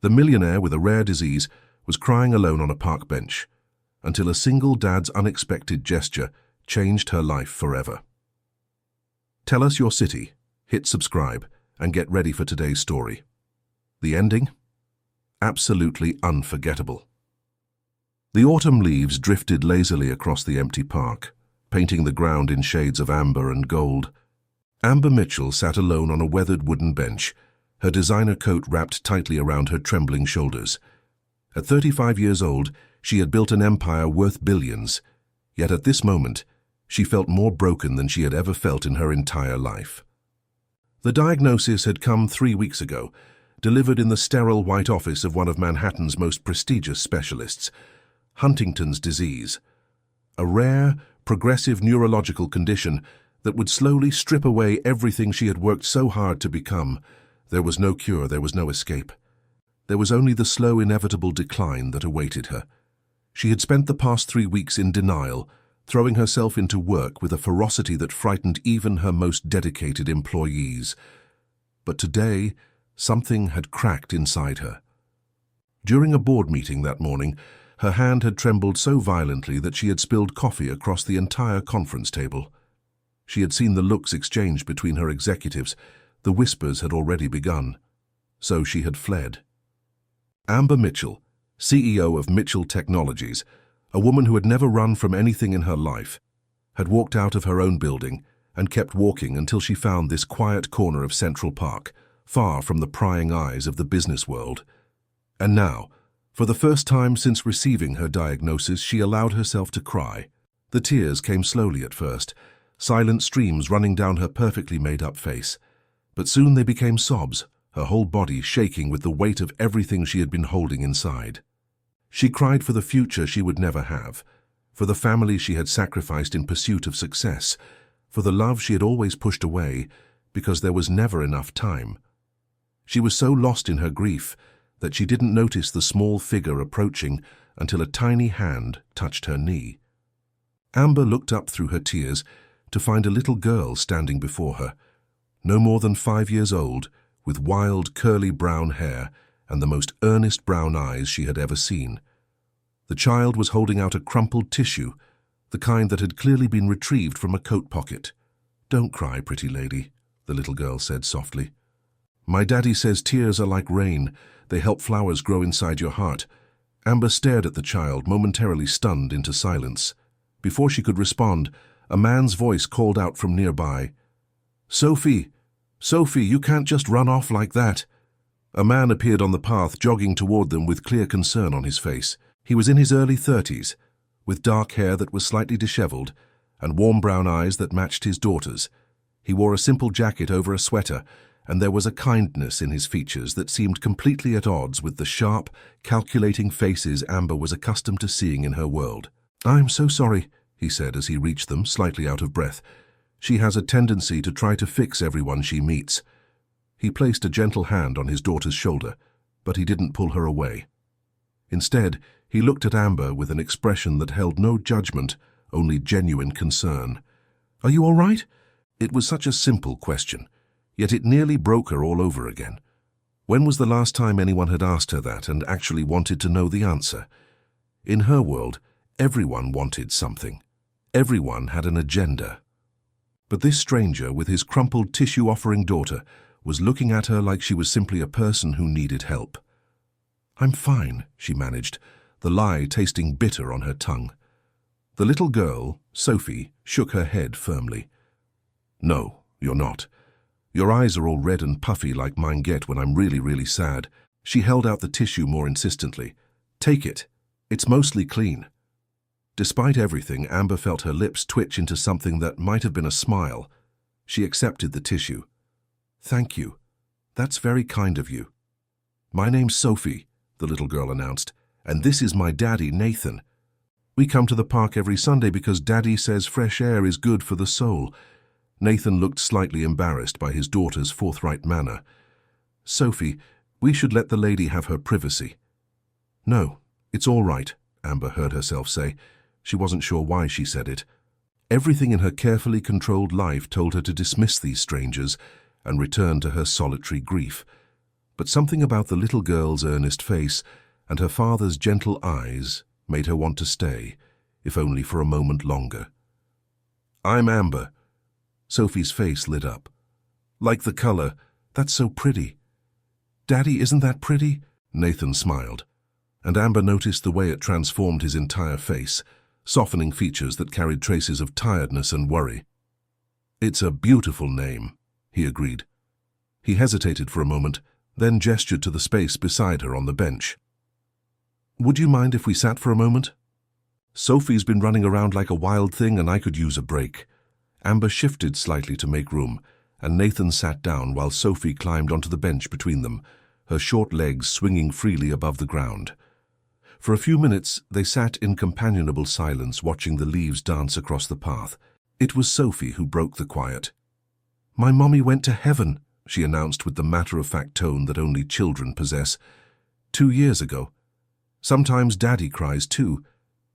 The millionaire with a rare disease was crying alone on a park bench until a single dad's unexpected gesture changed her life forever. Tell us your city, hit subscribe, and get ready for today's story. The ending? Absolutely unforgettable. The autumn leaves drifted lazily across the empty park, painting the ground in shades of amber and gold. Amber Mitchell sat alone on a weathered wooden bench, her designer coat wrapped tightly around her trembling shoulders. At 35 years old, she had built an empire worth billions, yet at this moment, she felt more broken than she had ever felt in her entire life. The diagnosis had come 3 weeks ago, delivered in the sterile white office of one of Manhattan's most prestigious specialists, Huntington's disease, a rare, progressive neurological condition that would slowly strip away everything she had worked so hard to become. There was no cure, there was no escape. There was only the slow, inevitable decline that awaited her. She had spent the past 3 weeks in denial, throwing herself into work with a ferocity that frightened even her most dedicated employees. But today, something had cracked inside her. During a board meeting that morning, her hand had trembled so violently that she had spilled coffee across the entire conference table. She had seen the looks exchanged between her executives. The whispers had already begun. So she had fled. Amber Mitchell, CEO of Mitchell Technologies, a woman who had never run from anything in her life, had walked out of her own building and kept walking until she found this quiet corner of Central Park, far from the prying eyes of the business world. And now, for the first time since receiving her diagnosis, she allowed herself to cry. The tears came slowly at first, silent streams running down her perfectly made-up face. But soon they became sobs, her whole body shaking with the weight of everything she had been holding inside. She cried for the future she would never have, for the family she had sacrificed in pursuit of success, for the love she had always pushed away because there was never enough time. She was so lost in her grief that she didn't notice the small figure approaching until a tiny hand touched her knee. Amber looked up through her tears to find a little girl standing before her, no more than 5 years old, with wild, curly brown hair and the most earnest brown eyes she had ever seen. The child was holding out a crumpled tissue, the kind that had clearly been retrieved from a coat pocket. "Don't cry, pretty lady," the little girl said softly. "My daddy says tears are like rain. They help flowers grow inside your heart." Amber stared at the child, momentarily stunned into silence. Before she could respond, a man's voice called out from nearby, "Sophie! Sophie, you can't just run off like that." A man appeared on the path, jogging toward them with clear concern on his face. He was in his early 30s, with dark hair that was slightly disheveled and warm brown eyes that matched his daughter's. He wore a simple jacket over a sweater, and there was a kindness in his features that seemed completely at odds with the sharp, calculating faces Amber was accustomed to seeing in her world. "I'm so sorry," he said as he reached them, slightly out of breath. "She has a tendency to try to fix everyone she meets." He placed a gentle hand on his daughter's shoulder, but he didn't pull her away. Instead, he looked at Amber with an expression that held no judgment, only genuine concern. "Are you all right?" It was such a simple question, yet it nearly broke her all over again. When was the last time anyone had asked her that and actually wanted to know the answer? In her world, everyone wanted something. Everyone had an agenda. But this stranger, with his crumpled tissue-offering daughter, was looking at her like she was simply a person who needed help. "I'm fine," she managed, the lie tasting bitter on her tongue. The little girl, Sophie, shook her head firmly. "No, you're not. Your eyes are all red and puffy like mine get when I'm really, really sad." She held out the tissue more insistently. "Take it. It's mostly clean." Despite everything, Amber felt her lips twitch into something that might have been a smile. She accepted the tissue. "Thank you. That's very kind of you." "My name's Sophie," the little girl announced, "and this is my daddy, Nathan. We come to the park every Sunday because Daddy says fresh air is good for the soul." Nathan looked slightly embarrassed by his daughter's forthright manner. "Sophie, we should let the lady have her privacy." "No, it's all right," Amber heard herself say. She wasn't sure why she said it. Everything in her carefully controlled life told her to dismiss these strangers and return to her solitary grief. but something about the little girl's earnest face and her father's gentle eyes made her want to stay, if only for a moment longer. "I'm Amber." Sophie's face lit up. "Like the color. That's so pretty." "Daddy, isn't that pretty?" Nathan smiled, and Amber noticed the way it transformed his entire face, softening features that carried traces of tiredness and worry. "It's a beautiful name," he agreed. He hesitated for a moment, then gestured to the space beside her on the bench. "Would you mind if we sat for a moment? Sophie's been running around like a wild thing and I could use a break." Amber shifted slightly to make room, and Nathan sat down while Sophie climbed onto the bench between them, her short legs swinging freely above the ground. For a few minutes, they sat in companionable silence, watching the leaves dance across the path. It was Sophie who broke the quiet. "My mommy went to heaven," she announced with the matter-of-fact tone that only children possess. 2 years ago. Sometimes Daddy cries too,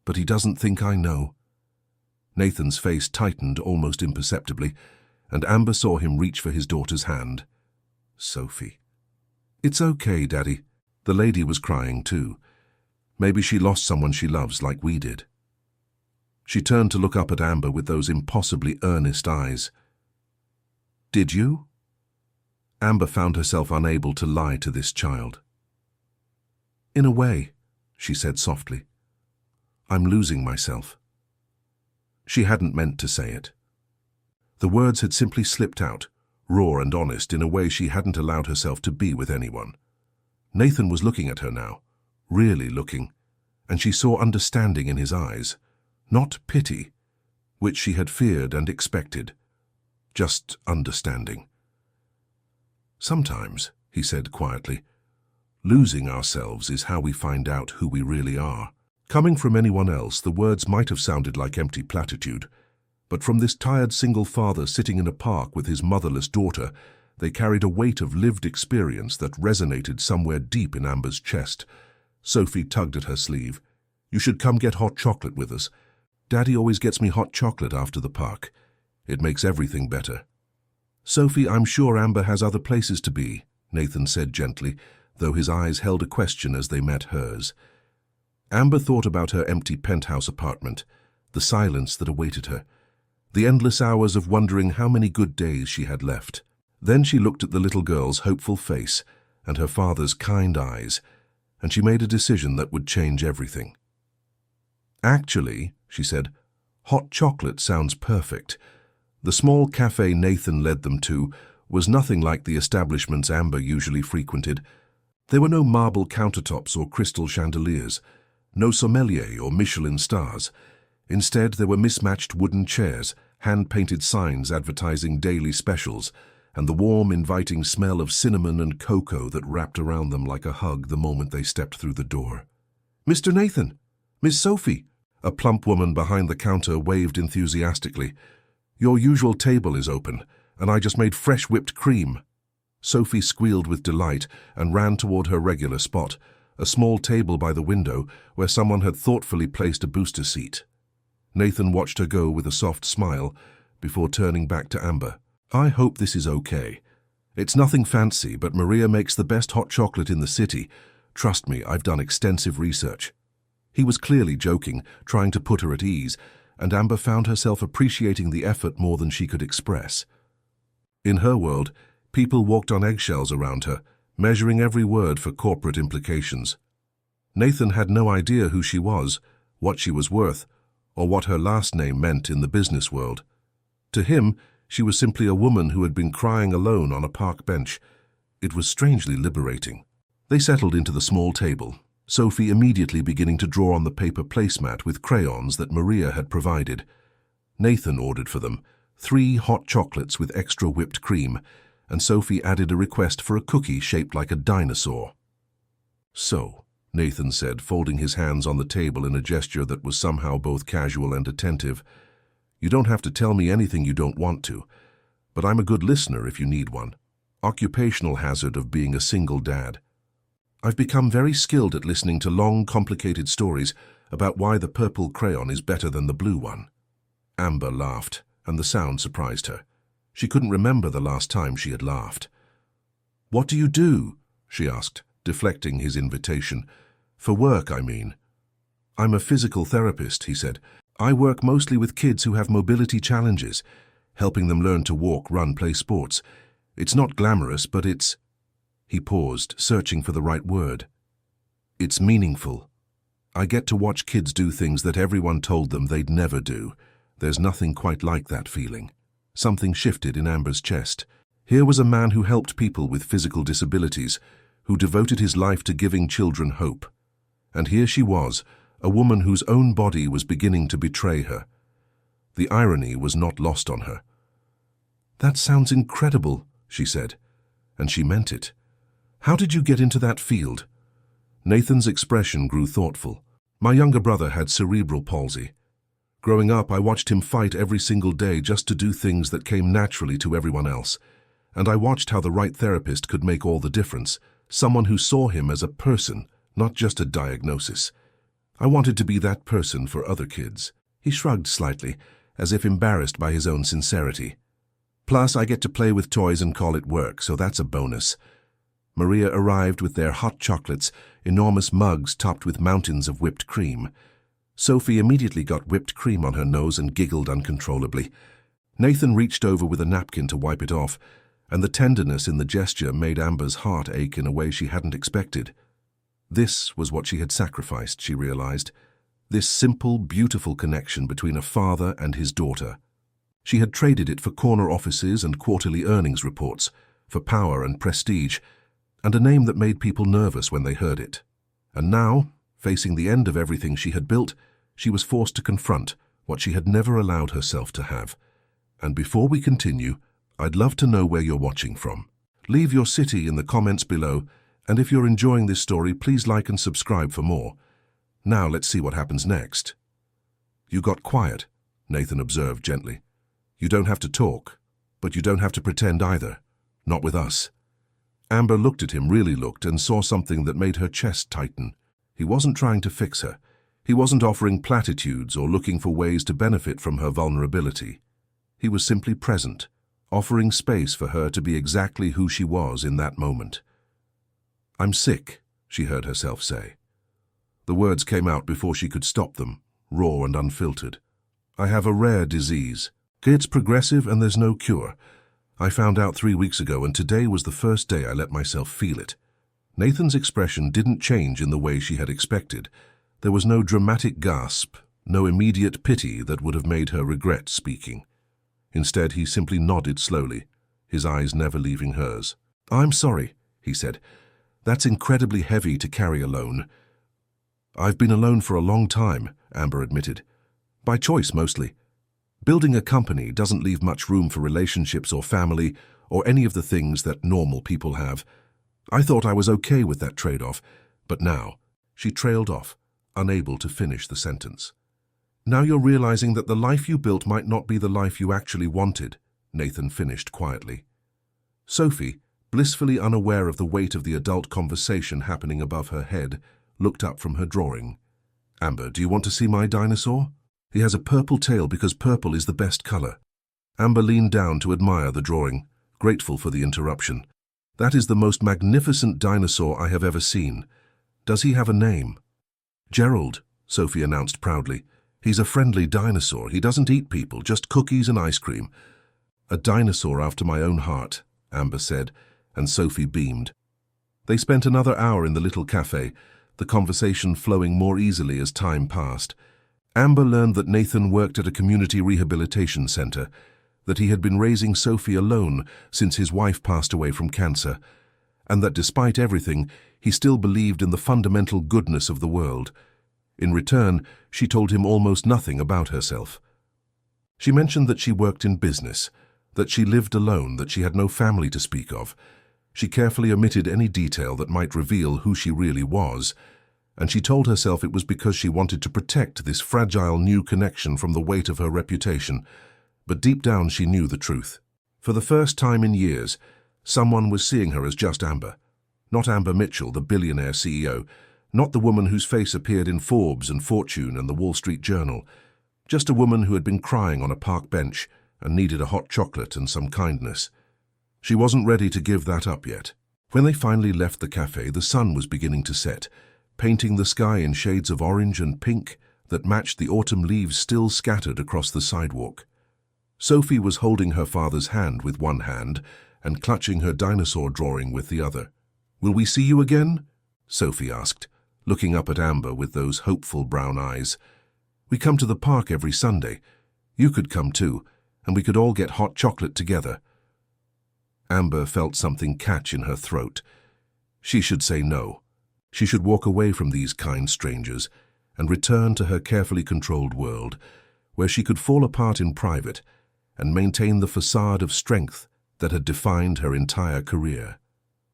but he doesn't think I know." Nathan's face tightened almost imperceptibly, and Amber saw him reach for his daughter's hand. "Sophie." "It's okay, Daddy." The lady was crying too. Maybe she lost someone she loves like we did. She turned to look up at Amber with those impossibly earnest eyes. "Did you?" Amber found herself unable to lie to this child. "In a way," she said softly. "I'm losing myself." She hadn't meant to say it. The words had simply slipped out, raw and honest in a way she hadn't allowed herself to be with anyone. Nathan was looking at her now, really looking, and she saw understanding in his eyes, not pity, which she had feared and expected, just understanding. "Sometimes," he said quietly, "losing ourselves is how we find out who we really are." Coming from anyone else, the words might have sounded like empty platitude, but from this tired single father sitting in a park with his motherless daughter, they carried a weight of lived experience that resonated somewhere deep in Amber's chest. Sophie tugged at her sleeve. "You should come get hot chocolate with us. Daddy always gets me hot chocolate after the park. It makes everything better." "Sophie, I'm sure Amber has other places to be," Nathan said gently, though his eyes held a question as they met hers. Amber thought about her empty penthouse apartment, the silence that awaited her, the endless hours of wondering how many good days she had left. Then she looked at the little girl's hopeful face and her father's kind eyes, and she made a decision that would change everything. "Actually," she said, "hot chocolate sounds perfect." The small cafe Nathan led them to was nothing like the establishments Amber usually frequented. There were no marble countertops or crystal chandeliers, no sommelier or Michelin stars. Instead, there were mismatched wooden chairs, hand-painted signs advertising daily specials, and the warm, inviting smell of cinnamon and cocoa that wrapped around them like a hug the moment they stepped through the door. "Mr. Nathan! Miss Sophie!" A plump woman behind the counter waved enthusiastically. "Your usual table is open, and I just made fresh whipped cream." Sophie squealed with delight and ran toward her regular spot, a small table by the window where someone had thoughtfully placed a booster seat. Nathan watched her go with a soft smile before turning back to Amber. "I hope this is okay. It's nothing fancy, but Maria makes the best hot chocolate in the city. Trust me, I've done extensive research." He was clearly joking, trying to put her at ease, and Amber found herself appreciating the effort more than she could express. In her world, people walked on eggshells around her, measuring every word for corporate implications. Nathan had no idea who she was, what she was worth, or what her last name meant in the business world. To him, she was simply a woman who had been crying alone on a park bench. It was strangely liberating. They settled into the small table, Sophie immediately beginning to draw on the paper placemat with crayons that Maria had provided. Nathan ordered for them 3 hot chocolates with extra whipped cream, and Sophie added a request for a cookie shaped like a dinosaur. "So," Nathan said, folding his hands on the table in a gesture that was somehow both casual and attentive, "you don't have to tell me anything you don't want to, but I'm a good listener if you need one. Occupational hazard of being a single dad. I've become very skilled at listening to long, complicated stories about why the purple crayon is better than the blue one." Amber laughed, and the sound surprised her. She couldn't remember the last time she had laughed. "What do you do?" she asked, deflecting his invitation. For work, I mean. I'm a physical therapist, he said. I work mostly with kids who have mobility challenges, helping them learn to walk, run, play sports. It's not glamorous, but it's... He paused, searching for the right word. It's meaningful. I get to watch kids do things that everyone told them they'd never do. There's nothing quite like that feeling. Something shifted in Amber's chest. Here was a man who helped people with physical disabilities, who devoted his life to giving children hope. And here she was, a woman whose own body was beginning to betray her. The irony was not lost on her. That sounds incredible, she said, and she meant it. How did you get into that field? Nathan's expression grew thoughtful. My younger brother had cerebral palsy. Growing up, I watched him fight every single day just to do things that came naturally to everyone else. And I watched how the right therapist could make all the difference, someone who saw him as a person, not just a diagnosis. I wanted to be that person for other kids. He shrugged slightly, as if embarrassed by his own sincerity. Plus, I get to play with toys and call it work, so that's a bonus. Maria arrived with their hot chocolates, enormous mugs topped with mountains of whipped cream. Sophie immediately got whipped cream on her nose and giggled uncontrollably. Nathan reached over with a napkin to wipe it off, and the tenderness in the gesture made Amber's heart ache in a way she hadn't expected. This was what she had sacrificed, she realized. This simple, beautiful connection between a father and his daughter. She had traded it for corner offices and quarterly earnings reports, for power and prestige, and a name that made people nervous when they heard it. And now, facing the end of everything she had built, she was forced to confront what she had never allowed herself to have. And before we continue, I'd love to know where you're watching from. Leave your city in the comments below, and if you're enjoying this story, please like and subscribe for more. Now let's see what happens next. You got quiet, Nathan observed gently. You don't have to talk, but you don't have to pretend either. Not with us. Amber looked at him, really looked, and saw something that made her chest tighten. He wasn't trying to fix her. He wasn't offering platitudes or looking for ways to benefit from her vulnerability. He was simply present, offering space for her to be exactly who she was in that moment. I'm sick, she heard herself say. The words came out before she could stop them, raw and unfiltered. I have a rare disease. It's progressive and there's no cure. I found out 3 weeks ago, and today was the first day I let myself feel it. Nathan's expression didn't change in the way she had expected. There was no dramatic gasp, no immediate pity that would have made her regret speaking. Instead, he simply nodded slowly, his eyes never leaving hers. I'm sorry, he said. That's incredibly heavy to carry alone. I've been alone for a long time, Amber admitted. By choice, mostly. Building a company doesn't leave much room for relationships or family or any of the things that normal people have. I thought I was okay with that trade-off, but now, she trailed off, unable to finish the sentence. Now you're realizing that the life you built might not be the life you actually wanted, Nathan finished quietly. Sophie, blissfully unaware of the weight of the adult conversation happening above her head, looked up from her drawing. Amber, do you want to see my dinosaur? He has a purple tail because purple is the best color. Amber leaned down to admire the drawing, grateful for the interruption. That is the most magnificent dinosaur I have ever seen. Does he have a name? Gerald, Sophie announced proudly. He's a friendly dinosaur. He doesn't eat people, just cookies and ice cream. A dinosaur after my own heart, Amber said, and Sophie beamed. They spent another hour in the little cafe, the conversation flowing more easily as time passed. Amber learned that Nathan worked at a community rehabilitation center, that he had been raising Sophie alone since his wife passed away from cancer, and that despite everything, he still believed in the fundamental goodness of the world. In return, she told him almost nothing about herself. She mentioned that she worked in business, that she lived alone, that she had no family to speak of. She carefully omitted any detail that might reveal who she really was, and she told herself it was because she wanted to protect this fragile new connection from the weight of her reputation. But deep down she knew the truth. For the first time in years, someone was seeing her as just Amber. Not Amber Mitchell, the billionaire CEO, not the woman whose face appeared in Forbes and Fortune and the Wall Street Journal, just a woman who had been crying on a park bench and needed a hot chocolate and some kindness. She wasn't ready to give that up yet. When they finally left the cafe, the sun was beginning to set, painting the sky in shades of orange and pink that matched the autumn leaves still scattered across the sidewalk. Sophie was holding her father's hand with one hand and clutching her dinosaur drawing with the other. "Will we see you again?" Sophie asked, looking up at Amber with those hopeful brown eyes. "We come to the park every Sunday. You could come too, and we could all get hot chocolate together." Amber felt something catch in her throat. She should say no. She should walk away from these kind strangers and return to her carefully controlled world, where she could fall apart in private and maintain the facade of strength that had defined her entire career.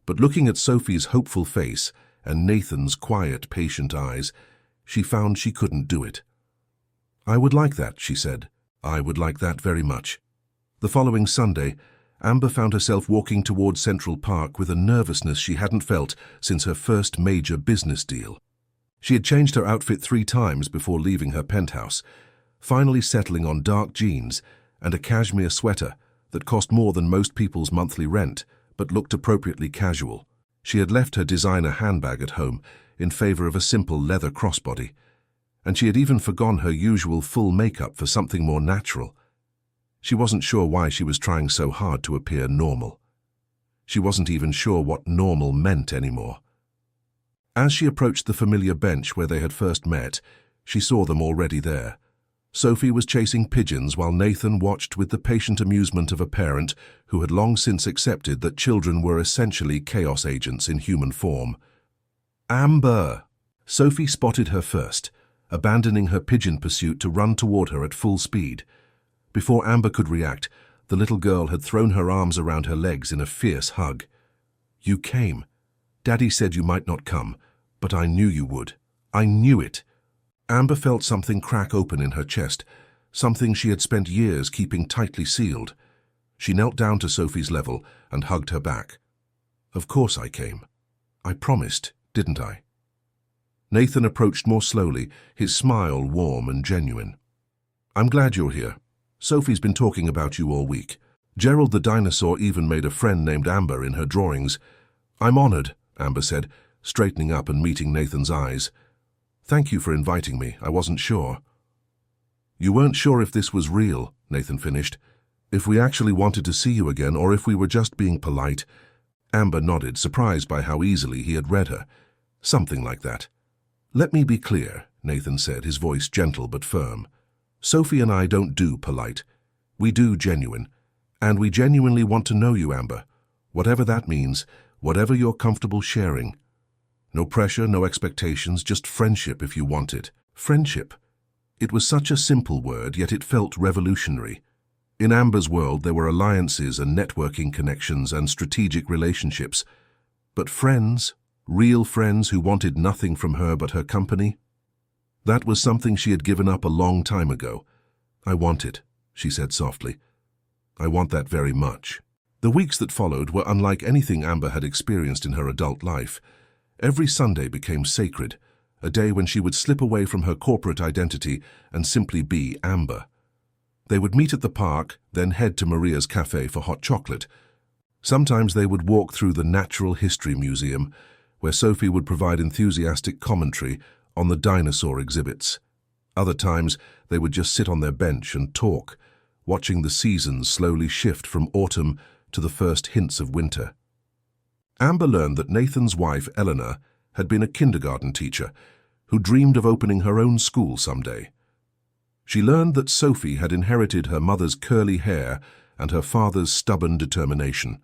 But looking at Sophie's hopeful face and Nathan's quiet, patient eyes, she found she couldn't do it. "I would like that," she said. "I would like that very much." The following Sunday, Amber found herself walking towards Central Park with a nervousness she hadn't felt since her first major business deal. She had changed her outfit 3 times before leaving her penthouse, finally settling on dark jeans and a cashmere sweater that cost more than most people's monthly rent, but looked appropriately casual. She had left her designer handbag at home in favor of a simple leather crossbody, and she had even forgone her usual full makeup for something more natural. She wasn't sure why she was trying so hard to appear normal. She wasn't even sure what normal meant anymore. As she approached the familiar bench where they had first met, she saw them already there. Sophie was chasing pigeons while Nathan watched with the patient amusement of a parent who had long since accepted that children were essentially chaos agents in human form. "Amber!" Sophie spotted her first, abandoning her pigeon pursuit to run toward her at full speed. Before Amber could react, the little girl had thrown her arms around her legs in a fierce hug. "You came. Daddy said you might not come, but I knew you would. I knew it." Amber felt something crack open in her chest, something she had spent years keeping tightly sealed. She knelt down to Sophie's level and hugged her back. "Of course I came. I promised, didn't I?" Nathan approached more slowly, his smile warm and genuine. "I'm glad you're here. Sophie's been talking about you all week. Gerald the dinosaur even made a friend named Amber in her drawings." "I'm honored," Amber said, straightening up and meeting Nathan's eyes. "Thank you for inviting me. I wasn't sure." "You weren't sure if this was real," Nathan finished. "If we actually wanted to see you again or if we were just being polite." Amber nodded, surprised by how easily he had read her. "Something like that." "Let me be clear," Nathan said, his voice gentle but firm. "Sophie and I don't do polite. We do genuine. And we genuinely want to know you, Amber. Whatever that means, whatever you're comfortable sharing. No pressure, no expectations, just friendship if you want it." Friendship. It was such a simple word, yet it felt revolutionary. In Amber's world, there were alliances and networking connections and strategic relationships. But friends, real friends who wanted nothing from her but her company? That was something she had given up a long time ago. "I want it," she said softly. "I want that very much." The weeks that followed were unlike anything Amber had experienced in her adult life. Every Sunday became sacred, a day when she would slip away from her corporate identity and simply be Amber. They would meet at the park, then head to Maria's cafe for hot chocolate. Sometimes they would walk through the Natural History Museum, where Sophie would provide enthusiastic commentary on the dinosaur exhibits. Other times, they would just sit on their bench and talk, watching the seasons slowly shift from autumn to the first hints of winter. Amber learned that Nathan's wife, Eleanor, had been a kindergarten teacher who dreamed of opening her own school someday. She learned that Sophie had inherited her mother's curly hair and her father's stubborn determination.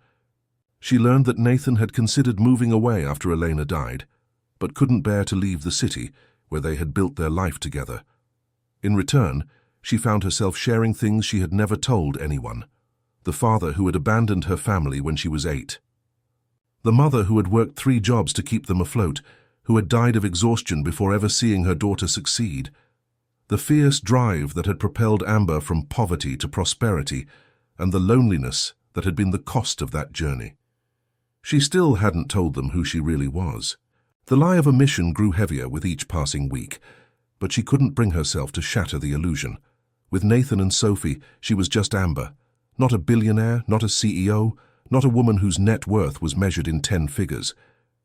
She learned that Nathan had considered moving away after Elena died, but couldn't bear to leave the city where they had built their life together. In return, she found herself sharing things she had never told anyone. The father who had abandoned her family when she was 8. The mother who had worked 3 jobs to keep them afloat, who had died of exhaustion before ever seeing her daughter succeed. The fierce drive that had propelled Amber from poverty to prosperity, and the loneliness that had been the cost of that journey. She still hadn't told them who she really was. The lie of omission grew heavier with each passing week, but she couldn't bring herself to shatter the illusion. With Nathan and Sophie, she was just Amber. Not a billionaire, not a CEO, Not a woman whose net worth was measured in 10 figures.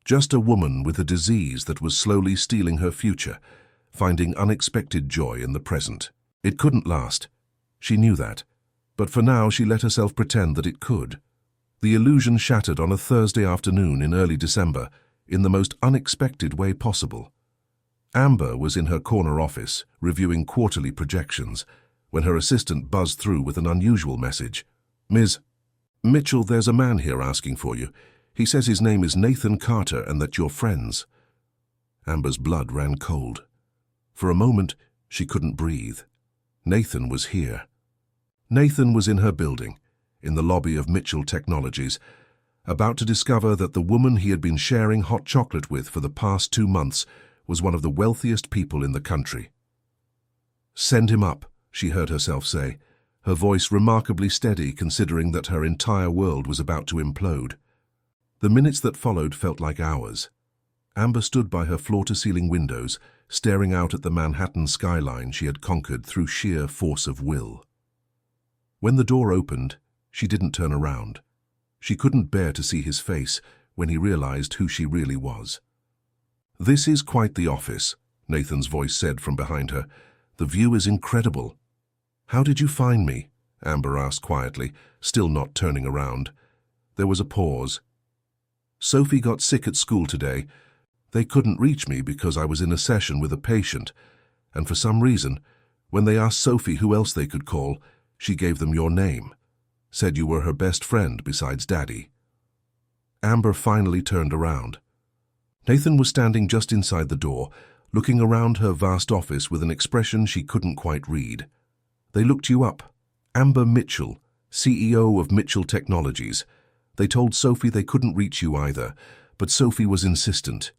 Just a woman with a disease that was slowly stealing her future, finding unexpected joy in the present. It couldn't last. She knew that. But for now she let herself pretend that it could. The illusion shattered on a Thursday afternoon in early December, in the most unexpected way possible. Amber was in her corner office, reviewing quarterly projections, when her assistant buzzed through with an unusual message. "Ms. Mitchell, there's a man here asking for you. He says his name is Nathan Carter and that you're friends." Amber's blood ran cold. For a moment, she couldn't breathe. Nathan was here. Nathan was in her building, in the lobby of Mitchell Technologies, about to discover that the woman he had been sharing hot chocolate with for the past 2 months was one of the wealthiest people in the country. "Send him up," she heard herself say, her voice remarkably steady considering that her entire world was about to implode. The minutes that followed felt like hours. Amber stood by her floor-to-ceiling windows, staring out at the Manhattan skyline she had conquered through sheer force of will. When the door opened, she didn't turn around. She couldn't bear to see his face when he realized who she really was. "This is quite the office," Nathan's voice said from behind her. "The view is incredible." "How did you find me?" Amber asked quietly, still not turning around. There was a pause. "Sophie got sick at school today. They couldn't reach me because I was in a session with a patient, and for some reason, when they asked Sophie who else they could call, she gave them your name, said you were her best friend besides Daddy." Amber finally turned around. Nathan was standing just inside the door, looking around her vast office with an expression she couldn't quite read. "They looked you up. Amber Mitchell, CEO of Mitchell Technologies. They told Sophie they couldn't reach you either, but Sophie was insistent.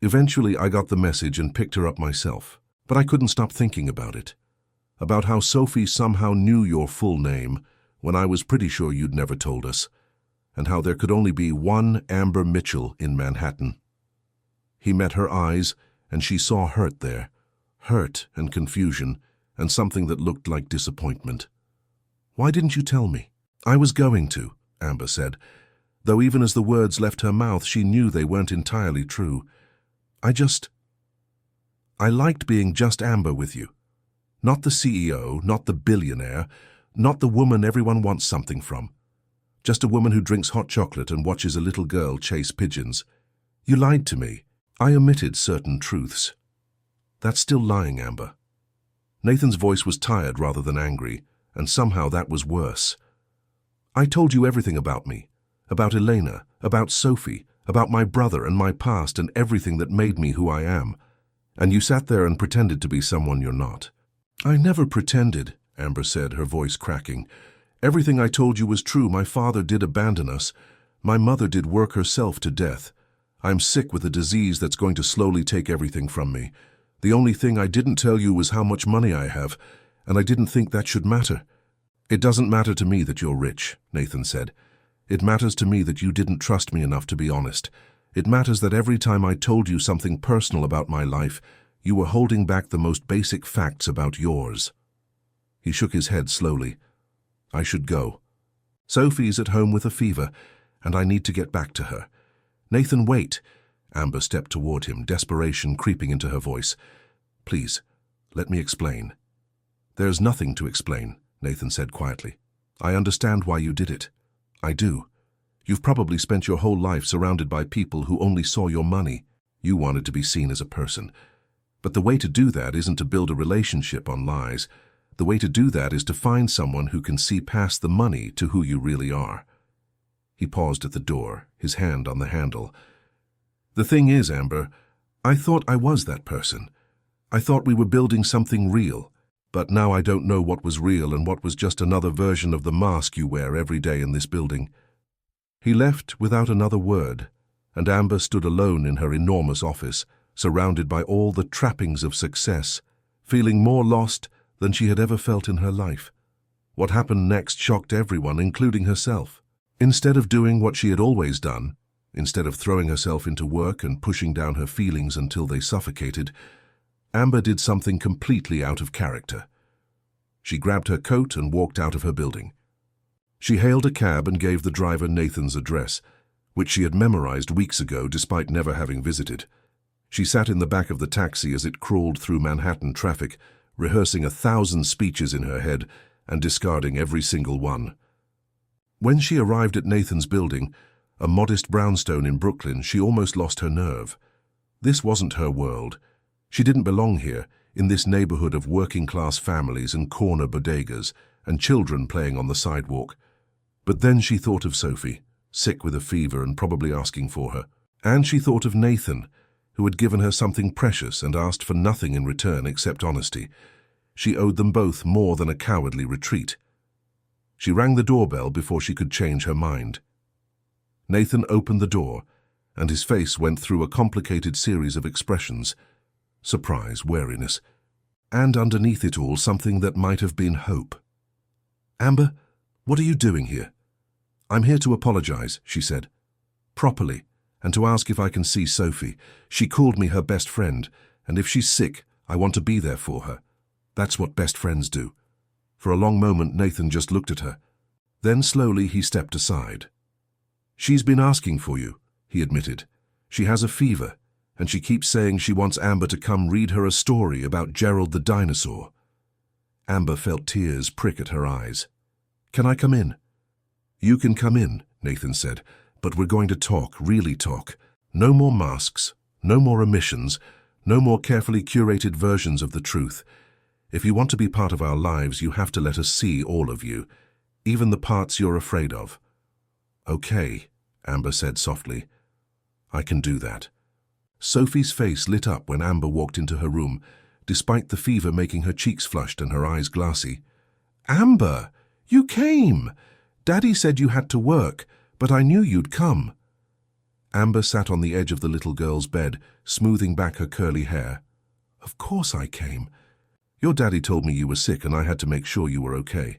Eventually I got the message and picked her up myself, but I couldn't stop thinking about it. About how Sophie somehow knew your full name, when I was pretty sure you'd never told us, and how there could only be one Amber Mitchell in Manhattan." He met her eyes, and she saw hurt there, hurt and confusion, and something that looked like disappointment. "Why didn't you tell me?" "I was going to," Amber said, though even as the words left her mouth she knew they weren't entirely true. I liked being just Amber with you. Not the CEO, not the billionaire, not the woman everyone wants something from. Just a woman who drinks hot chocolate and watches a little girl chase pigeons. You lied to me. I omitted certain truths." "That's still lying, Amber." Nathan's voice was tired rather than angry, and somehow that was worse. "I told you everything about me, about Elena, about Sophie, about my brother and my past and everything that made me who I am. And you sat there and pretended to be someone you're not." "I never pretended," Amber said, her voice cracking. "Everything I told you was true. My father did abandon us. My mother did work herself to death. I'm sick with a disease that's going to slowly take everything from me. The only thing I didn't tell you was how much money I have, and I didn't think that should matter." "It doesn't matter to me that you're rich," Nathan said. "It matters to me that you didn't trust me enough to be honest. It matters that every time I told you something personal about my life, you were holding back the most basic facts about yours." He shook his head slowly. "I should go. Sophie's at home with a fever, and I need to get back to her." "Nathan, wait." Amber stepped toward him, desperation creeping into her voice. "Please, let me explain." "There's nothing to explain," Nathan said quietly. "I understand why you did it. I do. You've probably spent your whole life surrounded by people who only saw your money. You wanted to be seen as a person. But the way to do that isn't to build a relationship on lies. The way to do that is to find someone who can see past the money to who you really are." He paused at the door, his hand on the handle. "The thing is, Amber, I thought I was that person. I thought we were building something real. But now I don't know what was real and what was just another version of the mask you wear every day in this building." He left without another word, and Amber stood alone in her enormous office, surrounded by all the trappings of success, feeling more lost than she had ever felt in her life. What happened next shocked everyone, including herself. Instead of doing what she had always done, instead of throwing herself into work and pushing down her feelings until they suffocated, Amber did something completely out of character. She grabbed her coat and walked out of her building. She hailed a cab and gave the driver Nathan's address, which she had memorized weeks ago despite never having visited. She sat in the back of the taxi as it crawled through Manhattan traffic, rehearsing 1,000 speeches in her head and discarding every single one. When she arrived at Nathan's building, a modest brownstone in Brooklyn, she almost lost her nerve. This wasn't her world. She didn't belong here, in this neighborhood of working-class families and corner bodegas and children playing on the sidewalk. But then she thought of Sophie, sick with a fever and probably asking for her. And she thought of Nathan, who had given her something precious and asked for nothing in return except honesty. She owed them both more than a cowardly retreat. She rang the doorbell before she could change her mind. Nathan opened the door, and his face went through a complicated series of expressions: surprise, wariness, and underneath it all something that might have been hope. "Amber, what are you doing here?" "I'm here to apologize," she said. "Properly, and to ask if I can see Sophie. She called me her best friend, and if she's sick, I want to be there for her. That's what best friends do." For a long moment, Nathan just looked at her. Then slowly he stepped aside. "She's been asking for you," he admitted. "She has a fever, and she keeps saying she wants Amber to come read her a story about Gerald the dinosaur." Amber felt tears prick at her eyes. "Can I come in?" "You can come in," Nathan said, "but we're going to talk, really talk. No more masks, no more omissions, no more carefully curated versions of the truth. If you want to be part of our lives, you have to let us see all of you, even the parts you're afraid of." "Okay," Amber said softly. "I can do that." Sophie's face lit up when Amber walked into her room, despite the fever making her cheeks flushed and her eyes glassy. "Amber, you came! Daddy said you had to work, but I knew you'd come." Amber sat on the edge of the little girl's bed, smoothing back her curly hair. "Of course I came. Your daddy told me you were sick and I had to make sure you were okay."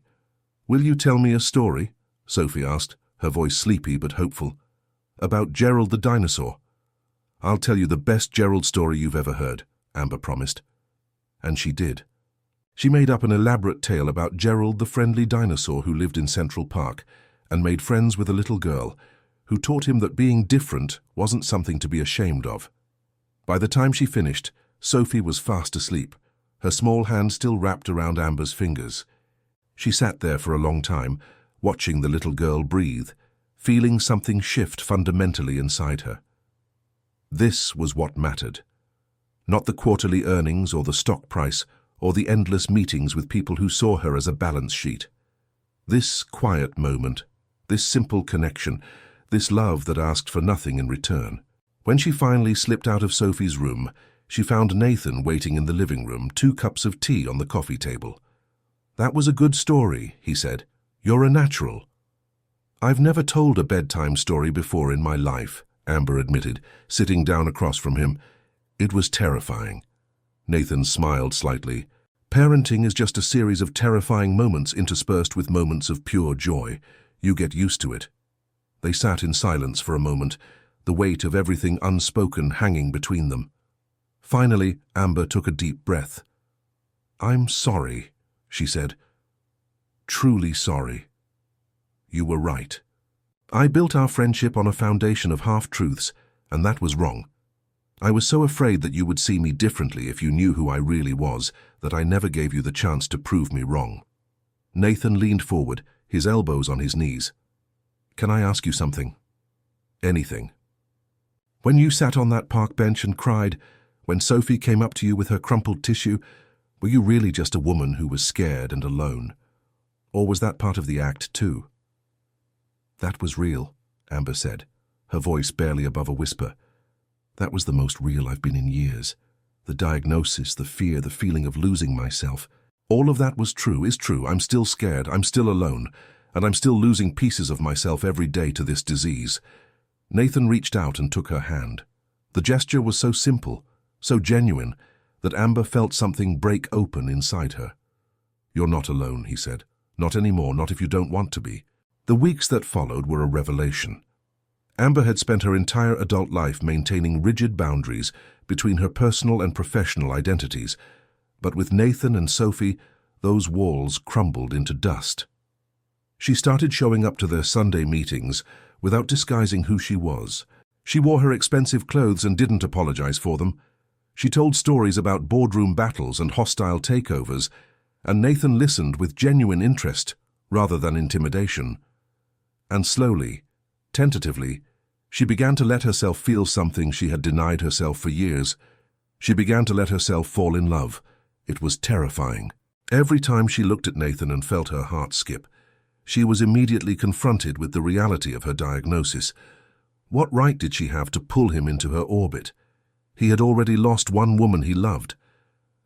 "Will you tell me a story?" Sophie asked, her voice sleepy but hopeful. "About Gerald the dinosaur?" "I'll tell you the best Gerald story you've ever heard," Amber promised. And she did. She made up an elaborate tale about Gerald the friendly dinosaur who lived in Central Park and made friends with a little girl who taught him that being different wasn't something to be ashamed of. By the time she finished, Sophie was fast asleep, her small hand still wrapped around Amber's fingers. She sat there for a long time, watching the little girl breathe, feeling something shift fundamentally inside her. This was what mattered. Not the quarterly earnings or the stock price or the endless meetings with people who saw her as a balance sheet. This quiet moment, this simple connection, this love that asked for nothing in return. When she finally slipped out of Sophie's room, she found Nathan waiting in the living room, 2 cups of tea on the coffee table. "That was a good story," he said. "You're a natural." "I've never told a bedtime story before in my life," Amber admitted, sitting down across from him. "It was terrifying." Nathan smiled slightly. "Parenting is just a series of terrifying moments interspersed with moments of pure joy. You get used to it." They sat in silence for a moment, the weight of everything unspoken hanging between them. Finally, Amber took a deep breath. "I'm sorry," she said. "Truly sorry. You were right. I built our friendship on a foundation of half-truths, and that was wrong. I was so afraid that you would see me differently if you knew who I really was, that I never gave you the chance to prove me wrong." Nathan leaned forward, his elbows on his knees. "Can I ask you something?" "Anything." "When you sat on that park bench and cried, when Sophie came up to you with her crumpled tissue, were you really just a woman who was scared and alone? Or was that part of the act too?" "That was real," Amber said, her voice barely above a whisper. "That was the most real I've been in years. The diagnosis, the fear, the feeling of losing myself. All of that was true, is true. I'm still scared, I'm still alone, and I'm still losing pieces of myself every day to this disease." Nathan reached out and took her hand. The gesture was so simple, so genuine, that Amber felt something break open inside her. "You're not alone," he said. "Not anymore, not if you don't want to be." The weeks that followed were a revelation. Amber had spent her entire adult life maintaining rigid boundaries between her personal and professional identities, but with Nathan and Sophie, those walls crumbled into dust. She started showing up to their Sunday meetings without disguising who she was. She wore her expensive clothes and didn't apologize for them. She told stories about boardroom battles and hostile takeovers, and Nathan listened with genuine interest rather than intimidation. And slowly, tentatively, she began to let herself feel something she had denied herself for years. She began to let herself fall in love. It was terrifying. Every time she looked at Nathan and felt her heart skip, she was immediately confronted with the reality of her diagnosis. What right did she have to pull him into her orbit? He had already lost one woman he loved.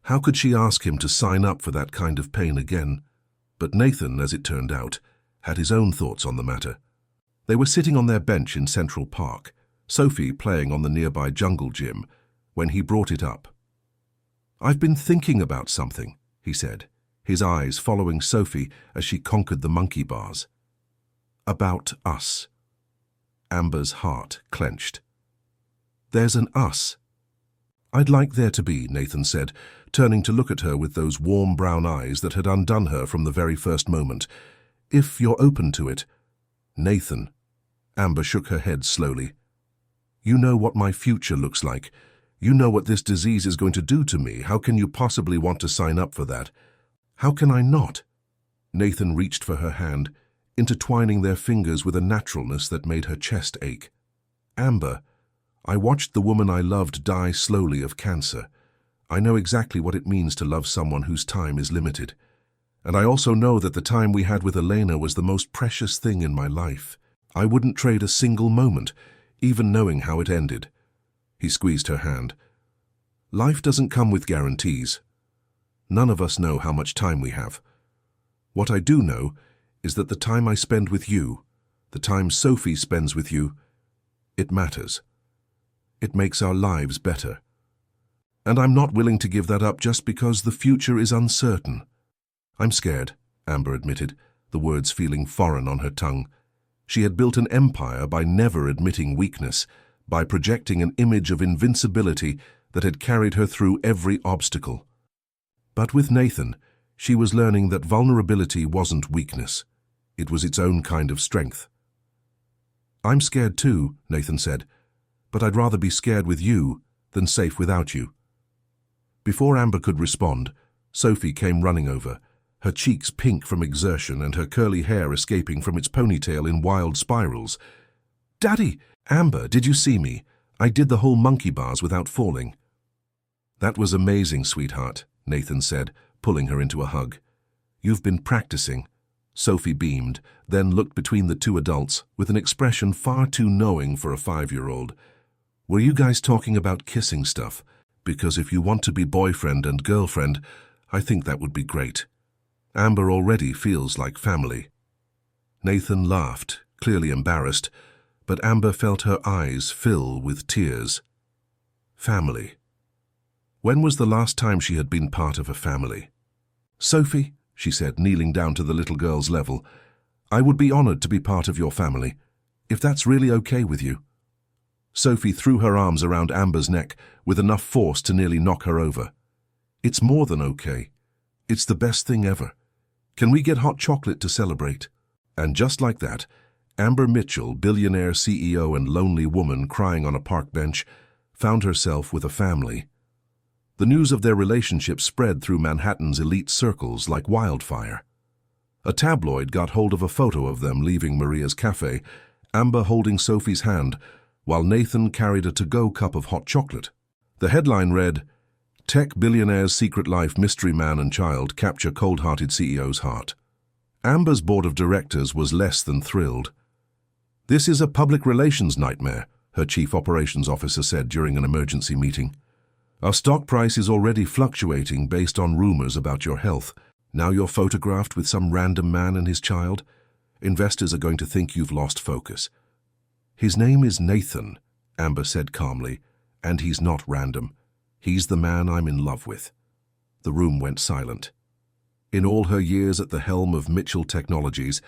How could she ask him to sign up for that kind of pain again? But Nathan, as it turned out, had his own thoughts on the matter. They were sitting on their bench in Central Park, Sophie playing on the nearby jungle gym, when he brought it up. "I've been thinking about something," he said, his eyes following Sophie as she conquered the monkey bars. "About us." Amber's heart clenched. "There's an us." "I'd like there to be," Nathan said, turning to look at her with those warm brown eyes that had undone her from the very first moment. "If you're open to it." "Nathan." Amber shook her head slowly. "You know what my future looks like. You know what this disease is going to do to me. How can you possibly want to sign up for that?" "How can I not?" Nathan reached for her hand, intertwining their fingers with a naturalness that made her chest ache. "Amber, I watched the woman I loved die slowly of cancer. I know exactly what it means to love someone whose time is limited. And I also know that the time we had with Elena was the most precious thing in my life. I wouldn't trade a single moment, even knowing how it ended." He squeezed her hand. "Life doesn't come with guarantees. None of us know how much time we have. What I do know is that the time I spend with you, the time Sophie spends with you, it matters. It makes our lives better. And I'm not willing to give that up just because the future is uncertain." "I'm scared," Amber admitted, the words feeling foreign on her tongue. She had built an empire by never admitting weakness, by projecting an image of invincibility that had carried her through every obstacle. But with Nathan, she was learning that vulnerability wasn't weakness. It was its own kind of strength. "I'm scared too," Nathan said, "but I'd rather be scared with you than safe without you." Before Amber could respond, Sophie came running over, her cheeks pink from exertion and her curly hair escaping from its ponytail in wild spirals. "Daddy!" "Amber, did you see me? I did the whole monkey bars without falling." "That was amazing, sweetheart," Nathan said, pulling her into a hug. "You've been practicing." Sophie beamed, then looked between the two adults with an expression far too knowing for a 5-year-old. "Were you guys talking about kissing stuff? Because if you want to be boyfriend and girlfriend, I think that would be great. Amber already feels like family." Nathan laughed, clearly embarrassed, but Amber felt her eyes fill with tears. Family. When was the last time she had been part of a family? "Sophie," she said, kneeling down to the little girl's level, "I would be honored to be part of your family, if that's really okay with you." Sophie threw her arms around Amber's neck with enough force to nearly knock her over. "It's more than okay. It's the best thing ever. Can we get hot chocolate to celebrate?" And just like that, Amber Mitchell, billionaire CEO and lonely woman crying on a park bench, found herself with a family. The news of their relationship spread through Manhattan's elite circles like wildfire. A tabloid got hold of a photo of them leaving Maria's cafe, Amber holding Sophie's hand, while Nathan carried a to-go cup of hot chocolate. The headline read, "Tech Billionaire's Secret Life Mystery Man and Child Capture Cold-Hearted CEO's Heart." Amber's board of directors was less than thrilled. "This is a public relations nightmare," her chief operations officer said during an emergency meeting. "Our stock price is already fluctuating based on rumors about your health. Now you're photographed with some random man and his child. Investors are going to think you've lost focus." "His name is Nathan," Amber said calmly, "and he's not random. He's the man I'm in love with." The room went silent. In all her years at the helm of Mitchell Technologies,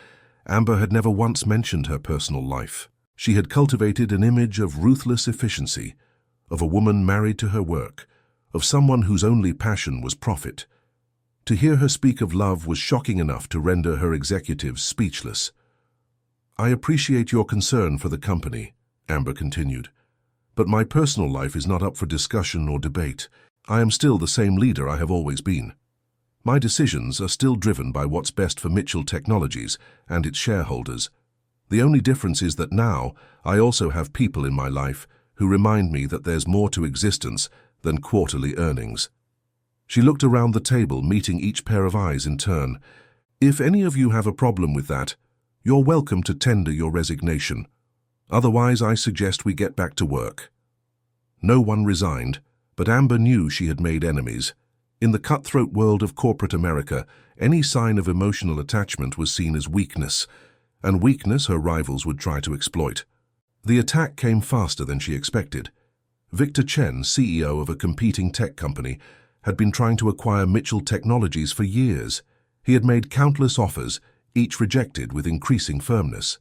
Amber had never once mentioned her personal life. She had cultivated an image of ruthless efficiency, of a woman married to her work, of someone whose only passion was profit. To hear her speak of love was shocking enough to render her executives speechless. "I appreciate your concern for the company," Amber continued, "but my personal life is not up for discussion or debate. I am still the same leader I have always been. My decisions are still driven by what's best for Mitchell Technologies and its shareholders. The only difference is that now I also have people in my life who remind me that there's more to existence than quarterly earnings." She looked around the table, meeting each pair of eyes in turn. "If any of you have a problem with that, you're welcome to tender your resignation. Otherwise, I suggest we get back to work." No one resigned, but Amber knew she had made enemies. In the cutthroat world of corporate America, any sign of emotional attachment was seen as weakness, and weakness her rivals would try to exploit. The attack came faster than she expected. Victor Chen, CEO of a competing tech company, had been trying to acquire Mitchell Technologies for years. He had made countless offers, each rejected with increasing firmness.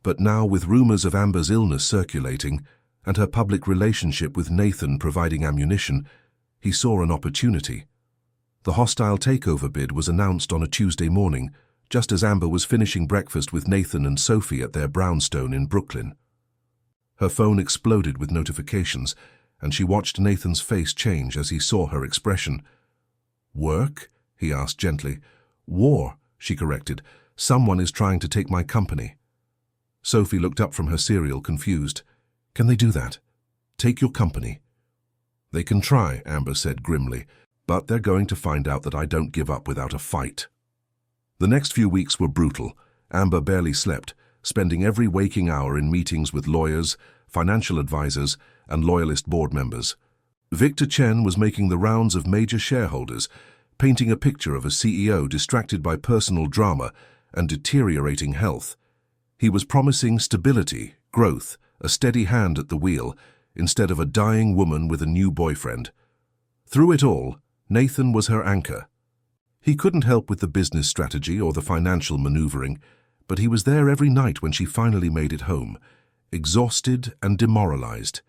But now, with rumors of Amber's illness circulating and her public relationship with Nathan providing ammunition, he saw an opportunity. The hostile takeover bid was announced on a Tuesday morning, just as Amber was finishing breakfast with Nathan and Sophie at their brownstone in Brooklyn. Her phone exploded with notifications, and she watched Nathan's face change as he saw her expression. "Work?" he asked gently. "War," she corrected. "Someone is trying to take my company." Sophie looked up from her cereal, confused. "Can they do that? Take your company?" "They can try," Amber said grimly, "but they're going to find out that I don't give up without a fight." The next few weeks were brutal. Amber barely slept, spending every waking hour in meetings with lawyers, financial advisors, and loyalist board members. Victor Chen was making the rounds of major shareholders, painting a picture of a CEO distracted by personal drama and deteriorating health. He was promising stability, growth, a steady hand at the wheel, instead of a dying woman with a new boyfriend. Through it all, Nathan was her anchor. He couldn't help with the business strategy or the financial maneuvering, but he was there every night when she finally made it home, exhausted and demoralized.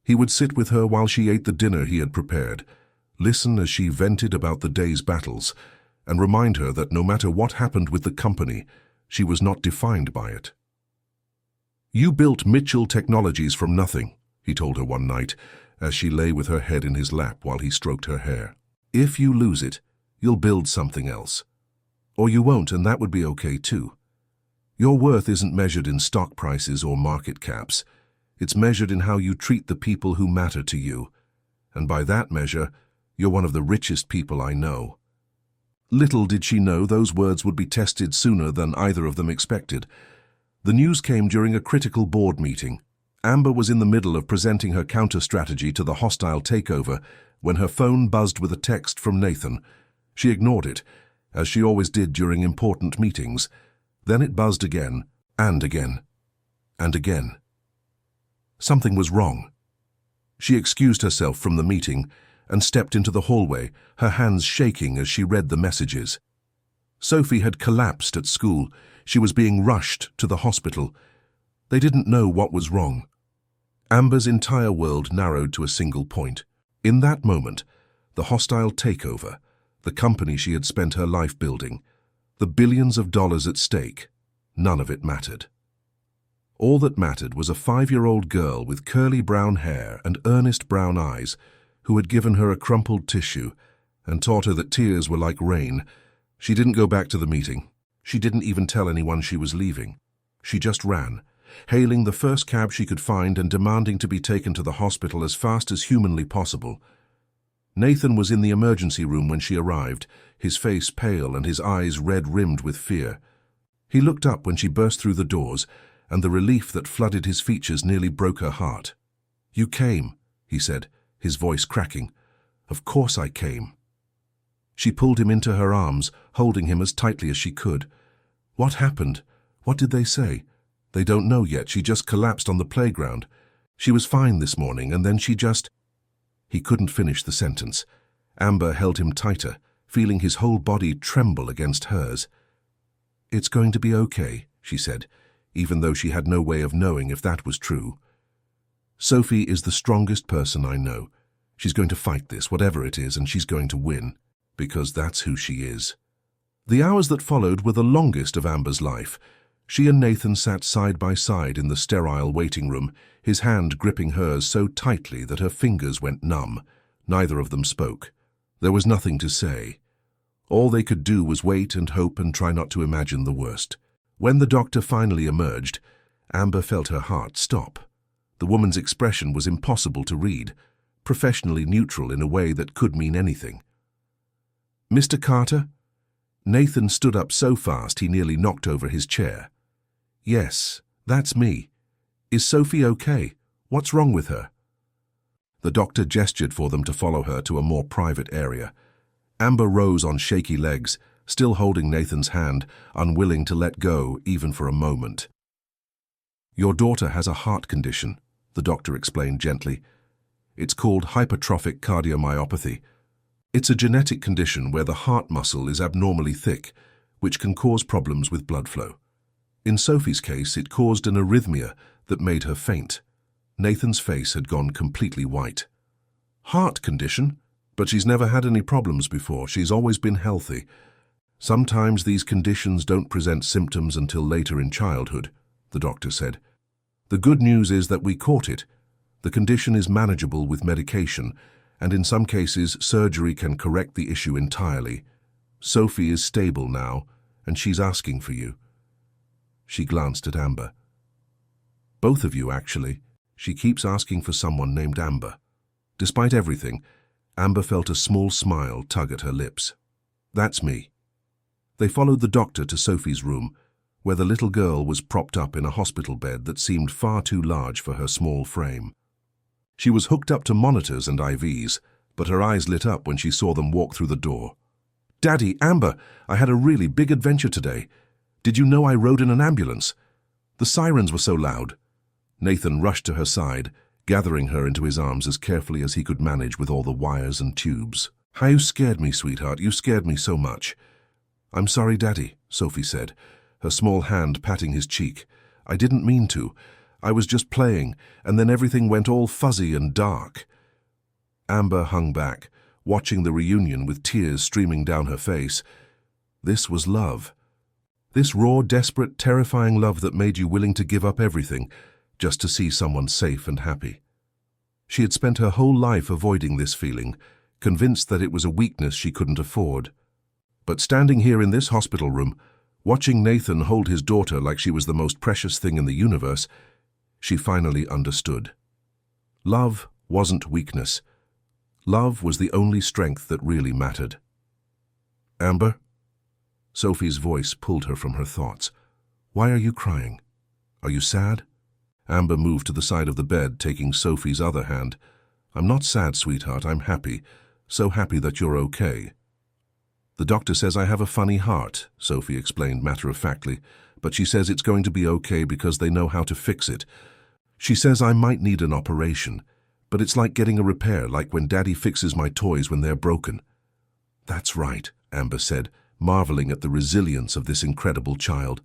He would sit with her while she ate the dinner he had prepared, listen as she vented about the day's battles, and remind her that no matter what happened with the company, she was not defined by it. "You built Mitchell Technologies from nothing," he told her one night, as she lay with her head in his lap while he stroked her hair. "If you lose it, you'll build something else. Or you won't, and that would be okay too. Your worth isn't measured in stock prices or market caps. It's measured in how you treat the people who matter to you. And by that measure, you're one of the richest people I know." Little did she know those words would be tested sooner than either of them expected. The news came during a critical board meeting. Amber was in the middle of presenting her counter-strategy to the hostile takeover when her phone buzzed with a text from Nathan. She ignored it, as she always did during important meetings. Then it buzzed again, and again, and again. Something was wrong. She excused herself from the meeting and stepped into the hallway, her hands shaking as she read the messages. Sophie had collapsed at school. She was being rushed to the hospital. They didn't know what was wrong. Amber's entire world narrowed to a single point. In that moment, the hostile takeover, the company she had spent her life building, the billions of dollars at stake, none of it mattered. All that mattered was a 5-year-old girl with curly brown hair and earnest brown eyes who had given her a crumpled tissue and taught her that tears were like rain. She didn't go back to the meeting. She didn't even tell anyone she was leaving. She just ran, hailing the first cab she could find and demanding to be taken to the hospital as fast as humanly possible. Nathan was in the emergency room when she arrived, his face pale and his eyes red-rimmed with fear. He looked up when she burst through the doors, and the relief that flooded his features nearly broke her heart. "You came," he said, his voice cracking. "Of course I came." She pulled him into her arms, holding him as tightly as she could. "What happened? What did they say?" "They don't know yet. She just collapsed on the playground. She was fine this morning, and then she just—" He couldn't finish the sentence. Amber held him tighter, feeling his whole body tremble against hers. "It's going to be okay," she said, even though she had no way of knowing if that was true. "Sophie is the strongest person I know. She's going to fight this, whatever it is, and she's going to win." because that's who she is. The hours that followed were the longest of Amber's life. She and Nathan sat side by side in the sterile waiting room, his hand gripping hers so tightly that her fingers went numb. Neither of them spoke. There was nothing to say. All they could do was wait and hope and try not to imagine the worst. When the doctor finally emerged, Amber felt her heart stop. The woman's expression was impossible to read, professionally neutral in a way that could mean anything. "Mr. Carter?" Nathan stood up so fast he nearly knocked over his chair. "Yes, that's me. Is Sophie okay? What's wrong with her?" The doctor gestured for them to follow her to a more private area. Amber rose on shaky legs, still holding Nathan's hand, unwilling to let go even for a moment. "Your daughter has a heart condition," the doctor explained gently. "It's called hypertrophic cardiomyopathy. It's a genetic condition where the heart muscle is abnormally thick, which can cause problems with blood flow. In Sophie's case, it caused an arrhythmia that made her faint." Nathan's face had gone completely white. "Heart condition? But she's never had any problems before. She's always been healthy." "Sometimes these conditions don't present symptoms until later in childhood," the doctor said. "The good news is that we caught it. The condition is manageable with medication, and in some cases surgery can correct the issue entirely. Sophie is stable now, and she's asking for you." She glanced at Amber. "Both of you, actually. She keeps asking for someone named Amber." Despite everything, Amber felt a small smile tug at her lips. "That's me." They followed the doctor to Sophie's room, where the little girl was propped up in a hospital bed that seemed far too large for her small frame. She was hooked up to monitors and IVs, but her eyes lit up when she saw them walk through the door. "Daddy, Amber, I had a really big adventure today. Did you know I rode in an ambulance? The sirens were so loud." Nathan rushed to her side, gathering her into his arms as carefully as he could manage with all the wires and tubes. "How you scared me, sweetheart. You scared me so much." "I'm sorry, Daddy," Sophie said, her small hand patting his cheek. "I didn't mean to. I was just playing, and then everything went all fuzzy and dark." Amber hung back, watching the reunion with tears streaming down her face. This was love. This raw, desperate, terrifying love that made you willing to give up everything just to see someone safe and happy. She had spent her whole life avoiding this feeling, convinced that it was a weakness she couldn't afford. But standing here in this hospital room, watching Nathan hold his daughter like she was the most precious thing in the universe, she finally understood. Love wasn't weakness. Love was the only strength that really mattered. "Amber?" Sophie's voice pulled her from her thoughts. "Why are you crying? Are you sad?" Amber moved to the side of the bed, taking Sophie's other hand. "I'm not sad, sweetheart. I'm happy. So happy that you're okay." "The doctor says I have a funny heart," Sophie explained matter-of-factly, "but she says it's going to be okay because they know how to fix it. She says I might need an operation, but it's like getting a repair, like when Daddy fixes my toys when they're broken." "That's right," Amber said, marveling at the resilience of this incredible child.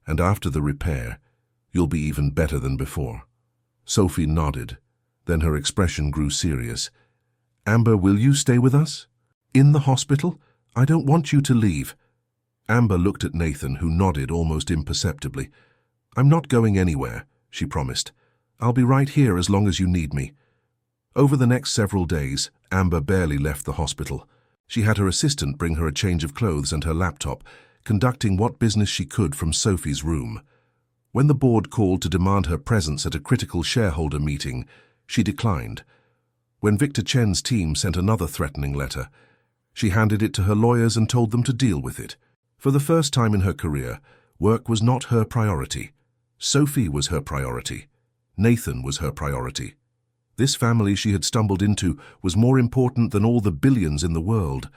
"And after the repair, you'll be even better than before." Sophie nodded. Then her expression grew serious. "Amber, will you stay with us? In the hospital? I don't want you to leave." Amber looked at Nathan, who nodded almost imperceptibly. "I'm not going anywhere," she promised. "I'll be right here as long as you need me." Over the next several days, Amber barely left the hospital. She had her assistant bring her a change of clothes and her laptop, conducting what business she could from Sophie's room. When the board called to demand her presence at a critical shareholder meeting, she declined. When Victor Chen's team sent another threatening letter, she handed it to her lawyers and told them to deal with it. For the first time in her career, work was not her priority. Sophie was her priority. Nathan was her priority. This family she had stumbled into was more important than all the billions in the world.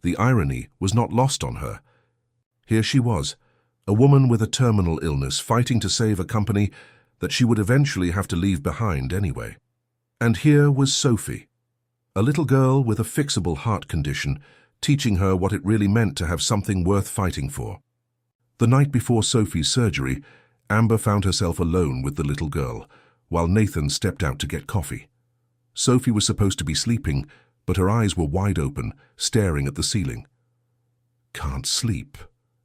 The irony was not lost on her. Here she was, a woman with a terminal illness fighting to save a company that she would eventually have to leave behind anyway. And here was Sophie, a little girl with a fixable heart condition, teaching her what it really meant to have something worth fighting for. The night before Sophie's surgery, Amber found herself alone with the little girl, while Nathan stepped out to get coffee. Sophie was supposed to be sleeping, but her eyes were wide open, staring at the ceiling. "Can't sleep?"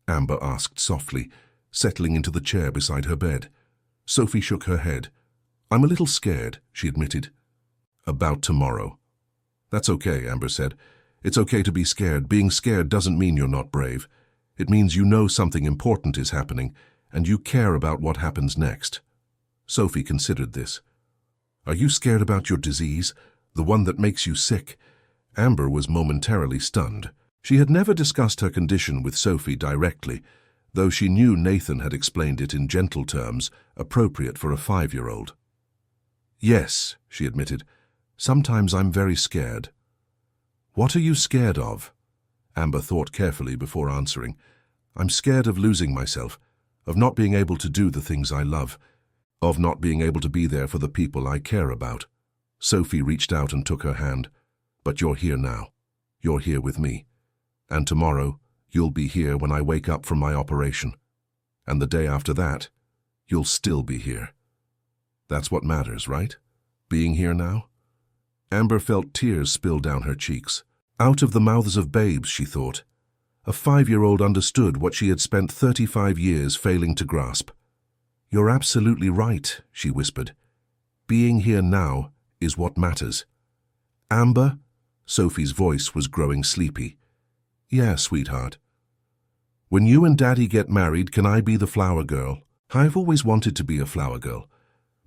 Amber asked softly, settling into the chair beside her bed. Sophie shook her head. "I'm a little scared," she admitted. "About tomorrow." "That's okay," Amber said. "It's okay to be scared. Being scared doesn't mean you're not brave. It means you know something important is happening, and you care about what happens next." Sophie considered this. "Are you scared about your disease, the one that makes you sick?" Amber was momentarily stunned. She had never discussed her condition with Sophie directly, though she knew Nathan had explained it in gentle terms, appropriate for a 5-year-old. "Yes," she admitted. "Sometimes I'm very scared." "What are you scared of?" Amber thought carefully before answering. "I'm scared of losing myself, of not being able to do the things I love, of not being able to be there for the people I care about." Sophie reached out and took her hand. "But you're here now. You're here with me. And tomorrow, you'll be here when I wake up from my operation. And the day after that, you'll still be here. That's what matters, right? Being here now?" Amber felt tears spill down her cheeks. Out of the mouths of babes, she thought. A 5-year-old understood what she had spent 35 years failing to grasp. "You're absolutely right," she whispered. "Being here now is what matters." "Amber?" Sophie's voice was growing sleepy. "Yeah, sweetheart." "When you and Daddy get married, can I be the flower girl? I've always wanted to be a flower girl.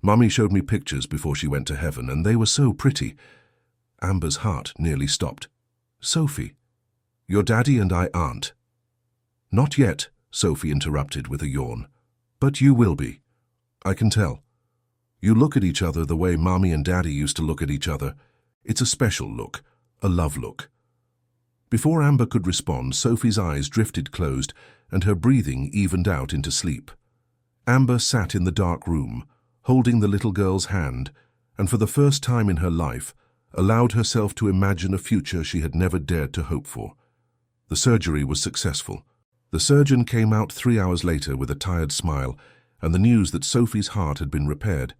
Mummy showed me pictures before she went to heaven, and they were so pretty." Amber's heart nearly stopped. "Sophie, your daddy and I aren't." "Not yet," Sophie interrupted with a yawn. "But you will be. I can tell. You look at each other the way Mommy and Daddy used to look at each other. It's a special look, a love look." Before Amber could respond, Sophie's eyes drifted closed and her breathing evened out into sleep. Amber sat in the dark room, holding the little girl's hand, and for the first time in her life, allowed herself to imagine a future she had never dared to hope for. The surgery was successful. The surgeon came out 3 hours later with a tired smile and the news that Sophie's heart had been repaired,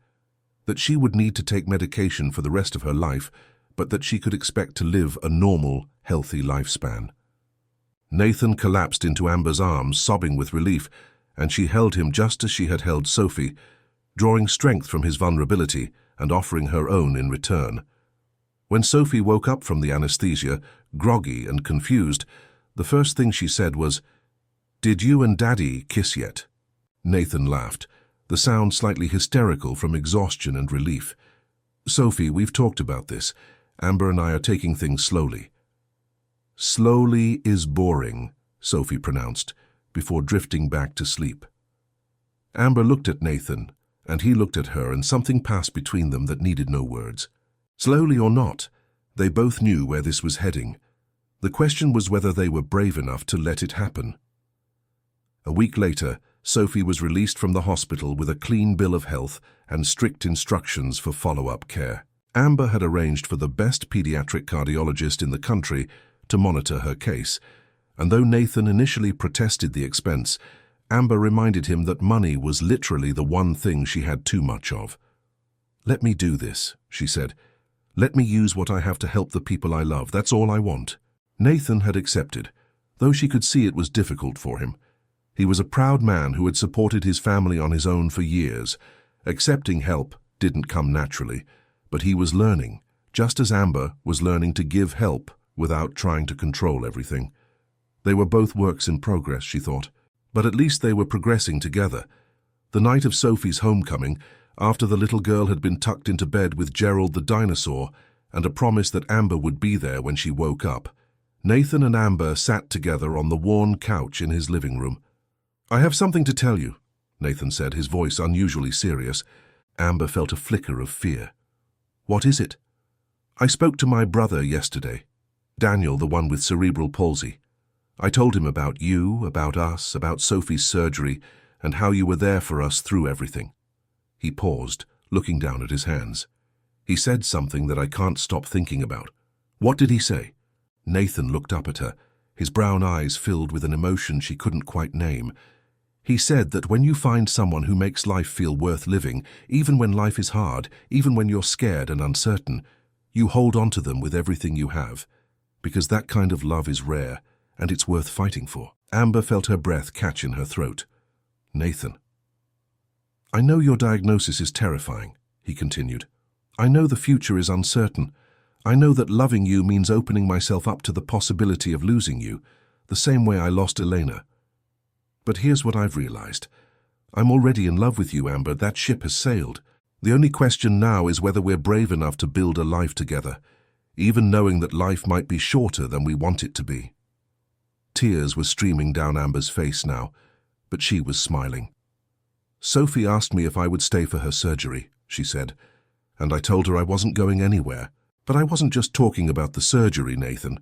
that she would need to take medication for the rest of her life, but that she could expect to live a normal, healthy lifespan. Nathan collapsed into Amber's arms, sobbing with relief, and she held him just as she had held Sophie, drawing strength from his vulnerability and offering her own in return. When Sophie woke up from the anesthesia, groggy and confused, the first thing she said was, "Did you and Daddy kiss yet?" Nathan laughed, the sound slightly hysterical from exhaustion and relief. "Sophie, we've talked about this. Amber and I are taking things slowly." "Slowly is boring," Sophie pronounced, before drifting back to sleep. Amber looked at Nathan, and he looked at her, and something passed between them that needed no words. Slowly or not, they both knew where this was heading. The question was whether they were brave enough to let it happen. A week later, Sophie was released from the hospital with a clean bill of health and strict instructions for follow-up care. Amber had arranged for the best pediatric cardiologist in the country to monitor her case, and though Nathan initially protested the expense, Amber reminded him that money was literally the one thing she had too much of. "Let me do this," she said. "Let me use what I have to help the people I love. That's all I want." Nathan had accepted, though she could see it was difficult for him. He was a proud man who had supported his family on his own for years. Accepting help didn't come naturally, but he was learning, just as Amber was learning to give help without trying to control everything. They were both works in progress, she thought, but at least they were progressing together. The night of Sophie's homecoming, after the little girl had been tucked into bed with Gerald the dinosaur and a promise that Amber would be there when she woke up, Nathan and Amber sat together on the worn couch in his living room. "I have something to tell you," Nathan said, his voice unusually serious. Amber felt a flicker of fear. "What is it?" "I spoke to my brother yesterday, Daniel, the one with cerebral palsy. I told him about you, about us, about Sophie's surgery, and how you were there for us through everything." He paused, looking down at his hands. "He said something that I can't stop thinking about." "What did he say?" Nathan looked up at her, his brown eyes filled with an emotion she couldn't quite name. "He said that when you find someone who makes life feel worth living, even when life is hard, even when you're scared and uncertain, You hold on to them with everything you have, because that kind of love is rare and it's worth fighting for. Amber felt her breath catch in her throat. Nathan. I know your diagnosis is terrifying, he continued. I know the future is uncertain. I know that loving you means opening myself up to the possibility of losing you, the same way I lost Elena. But here's what I've realized. I'm already in love with you, Amber. That ship has sailed. The only question now is whether we're brave enough to build a life together, even knowing that life might be shorter than we want it to be. Tears were streaming down Amber's face now, but she was smiling. Sophie asked me if I would stay for her surgery, she said, and I told her I wasn't going anywhere. But I wasn't just talking about the surgery, Nathan.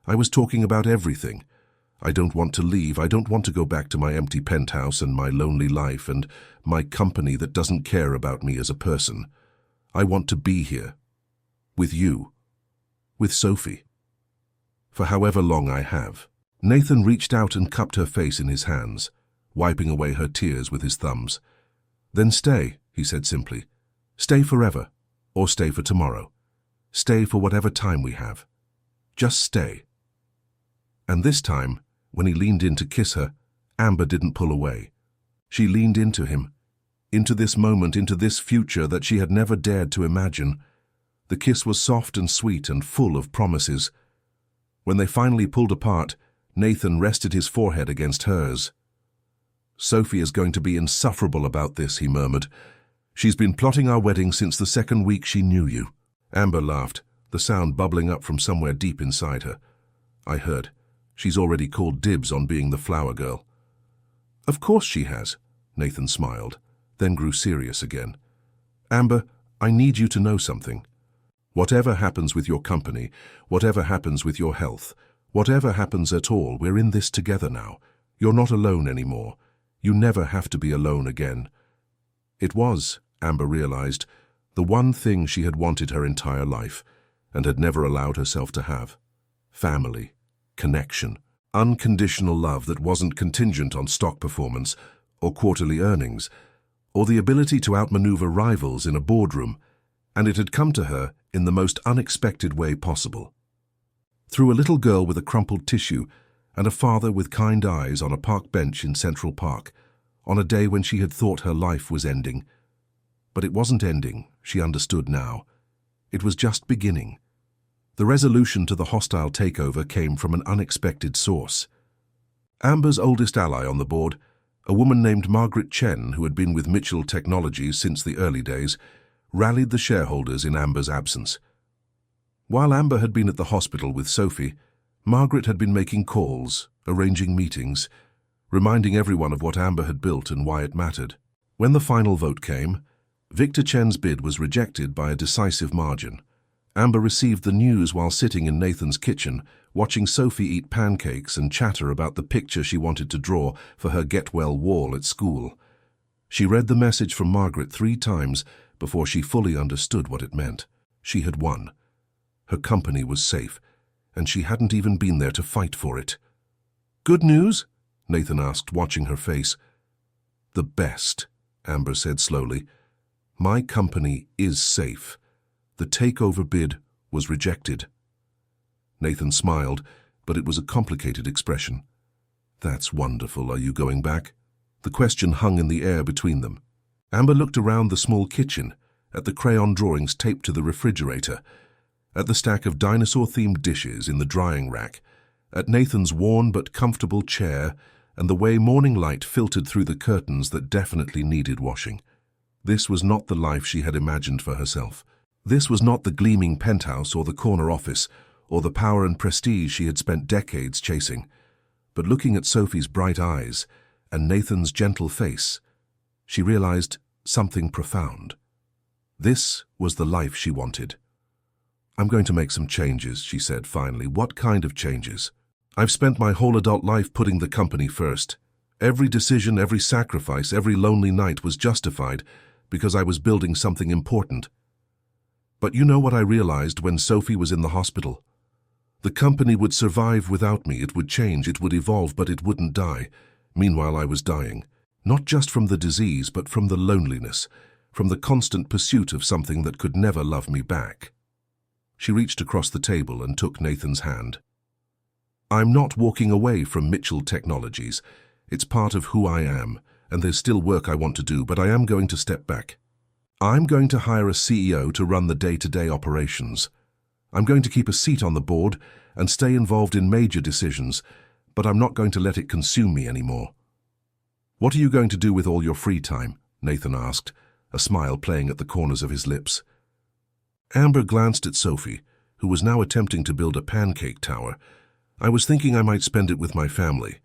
I was talking about everything. I don't want to leave. I don't want to go back to my empty penthouse and my lonely life and my company that doesn't care about me as a person. I want to be here. With you. With Sophie. For however long I have. Nathan reached out and cupped her face in his hands, wiping away her tears with his thumbs. Then stay, he said simply. Stay forever, or stay for tomorrow. Stay for whatever time we have. Just stay. And this time, when he leaned in to kiss her, Amber didn't pull away. She leaned into him, into this moment, into this future that she had never dared to imagine. The kiss was soft and sweet and full of promises. When they finally pulled apart, Nathan rested his forehead against hers. Sophie is going to be insufferable about this, he murmured. She's been plotting our wedding since the second week she knew you. Amber laughed, the sound bubbling up from somewhere deep inside her. I heard. She's already called dibs on being the flower girl. Of course she has, Nathan smiled, then grew serious again. Amber, I need you to know something. Whatever happens with your company, whatever happens with your health, whatever happens at all, we're in this together now. You're not alone anymore. You never have to be alone again. It was, Amber realized, the one thing she had wanted her entire life and had never allowed herself to have. Family, connection, unconditional love that wasn't contingent on stock performance or quarterly earnings, or the ability to outmaneuver rivals in a boardroom, and it had come to her in the most unexpected way possible. Through a little girl with a crumpled tissue and a father with kind eyes on a park bench in Central Park, on a day when she had thought her life was ending. But it wasn't ending, she understood now. It was just beginning. The resolution to the hostile takeover came from an unexpected source. Amber's oldest ally on the board, a woman named Margaret Chen, who had been with Mitchell Technologies since the early days, rallied the shareholders in Amber's absence. While Amber had been at the hospital with Sophie, Margaret had been making calls, arranging meetings, reminding everyone of what Amber had built and why it mattered. When the final vote came, Victor Chen's bid was rejected by a decisive margin. Amber received the news while sitting in Nathan's kitchen, watching Sophie eat pancakes and chatter about the picture she wanted to draw for her get-well wall at school. She read the message from Margaret 3 times before she fully understood what it meant. She had won. Her company was safe, and she hadn't even been there to fight for it. Good news? Nathan asked, watching her face. The best, Amber said slowly. My company is safe. The takeover bid was rejected. Nathan smiled, but it was a complicated expression. That's wonderful. Are you going back? The question hung in the air between them. Amber looked around the small kitchen, at the crayon drawings taped to the refrigerator, at the stack of dinosaur-themed dishes in the drying rack, at Nathan's worn but comfortable chair, and the way morning light filtered through the curtains that definitely needed washing. This was not the life she had imagined for herself. This was not the gleaming penthouse or the corner office or the power and prestige she had spent decades chasing. But looking at Sophie's bright eyes and Nathan's gentle face, she realized something profound. This was the life she wanted. I'm going to make some changes, she said finally. What kind of changes? I've spent my whole adult life putting the company first. Every decision, every sacrifice, every lonely night was justified because I was building something important. But you know what I realized when Sophie was in the hospital? The company would survive without me. It would change, it would evolve, but it wouldn't die. Meanwhile, I was dying. Not just from the disease, but from the loneliness, from the constant pursuit of something that could never love me back. She reached across the table and took Nathan's hand. I'm not walking away from Mitchell Technologies. It's part of who I am, and there's still work I want to do, but I am going to step back. I'm going to hire a CEO to run the day-to-day operations. I'm going to keep a seat on the board and stay involved in major decisions, but I'm not going to let it consume me anymore. What are you going to do with all your free time? Nathan asked, a smile playing at the corners of his lips. Amber glanced at Sophie, who was now attempting to build a pancake tower. I was thinking I might spend it with my family,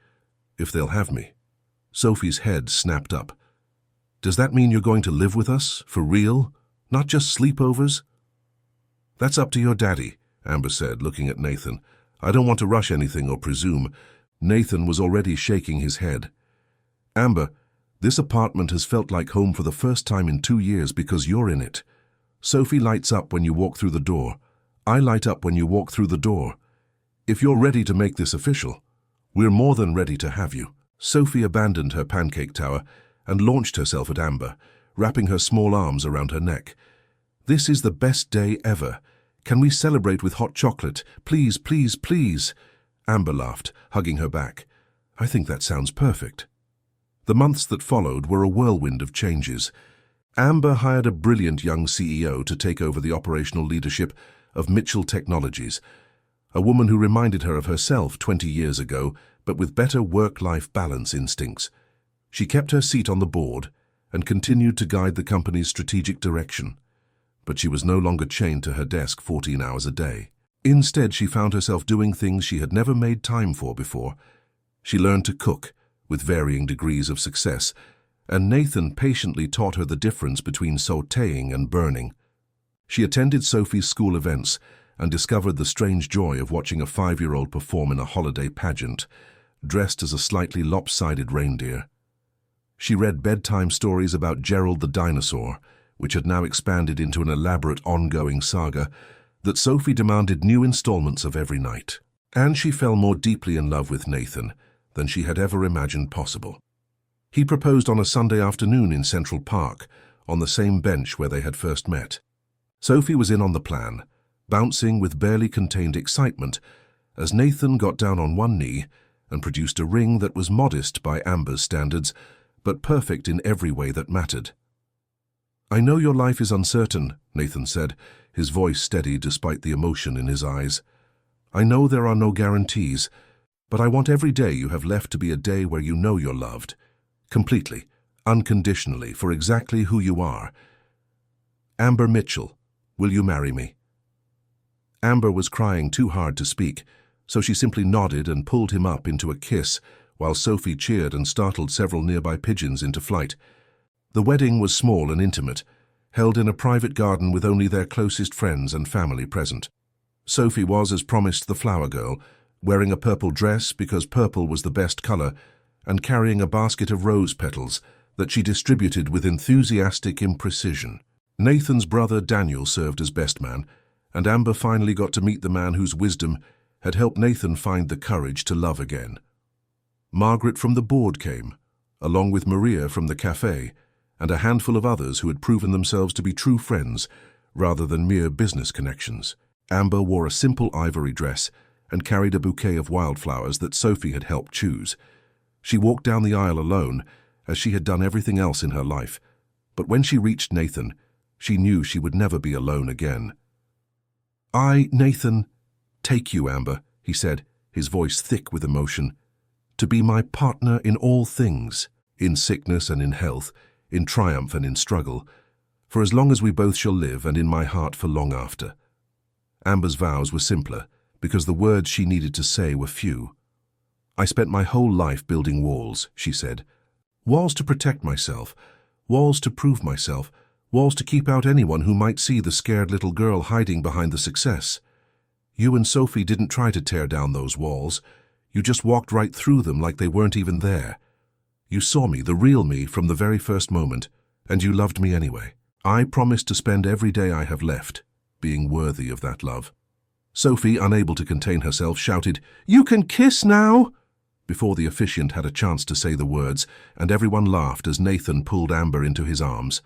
if they'll have me. Sophie's head snapped up. Does that mean you're going to live with us, for real? Not just sleepovers? That's up to your daddy, Amber said, looking at Nathan. I don't want to rush anything or presume. Nathan was already shaking his head. Amber, this apartment has felt like home for the first time in 2 years because you're in it. Sophie lights up when you walk through the door. I light up when you walk through the door. If you're ready to make this official, we're more than ready to have you. Sophie abandoned her pancake tower and launched herself at Amber, wrapping her small arms around her neck. This is the best day ever. Can we celebrate with hot chocolate? Please, please, please. Amber laughed, hugging her back. I think that sounds perfect. The months that followed were a whirlwind of changes. Amber hired a brilliant young CEO to take over the operational leadership of Mitchell Technologies, a woman who reminded her of herself 20 years ago, but with better work-life balance instincts. She kept her seat on the board and continued to guide the company's strategic direction. But she was no longer chained to her desk 14 hours a day. Instead, she found herself doing things she had never made time for before. She learned to cook, with varying degrees of success, and Nathan patiently taught her the difference between sautéing and burning. She attended Sophie's school events and discovered the strange joy of watching a 5-year-old perform in a holiday pageant, dressed as a slightly lopsided reindeer. She read bedtime stories about Gerald the dinosaur, which had now expanded into an elaborate ongoing saga that Sophie demanded new installments of every night. And she fell more deeply in love with Nathan than she had ever imagined possible. He proposed on a Sunday afternoon in Central Park, on the same bench where they had first met. Sophie was in on the plan, bouncing with barely contained excitement, as Nathan got down on one knee and produced a ring that was modest by Amber's standards, but perfect in every way that mattered. I know your life is uncertain, Nathan said, his voice steady despite the emotion in his eyes. I know there are no guarantees, but I want every day you have left to be a day where you know you're loved, completely, unconditionally, for exactly who you are. Amber Mitchell, will you marry me? Amber was crying too hard to speak, so she simply nodded and pulled him up into a kiss, while Sophie cheered and startled several nearby pigeons into flight. The wedding was small and intimate, held in a private garden with only their closest friends and family present. Sophie was, as promised, the flower girl, wearing a purple dress because purple was the best color, and carrying a basket of rose petals that she distributed with enthusiastic imprecision. Nathan's brother Daniel served as best man, and Amber finally got to meet the man whose wisdom had helped Nathan find the courage to love again. Margaret from the board came, along with Maria from the cafe, and a handful of others who had proven themselves to be true friends rather than mere business connections. Amber wore a simple ivory dress and carried a bouquet of wildflowers that Sophie had helped choose. She walked down the aisle alone, as she had done everything else in her life, but when she reached Nathan, she knew she would never be alone again. I, Nathan, take you, Amber, he said, his voice thick with emotion, to be my partner in all things, in sickness and in health, in triumph and in struggle, for as long as we both shall live, and in my heart for long after. Amber's vows were simpler, because the words she needed to say were few. I spent my whole life building walls, she said. Walls to protect myself, walls to prove myself, walls to keep out anyone who might see the scared little girl hiding behind the success. You and Sophie didn't try to tear down those walls. You just walked right through them like they weren't even there. You saw me, the real me, from the very first moment, and you loved me anyway. I promised to spend every day I have left being worthy of that love. Sophie, unable to contain herself, shouted, "You can kiss now!" before the officiant had a chance to say the words, and everyone laughed as Nathan pulled Amber into his arms.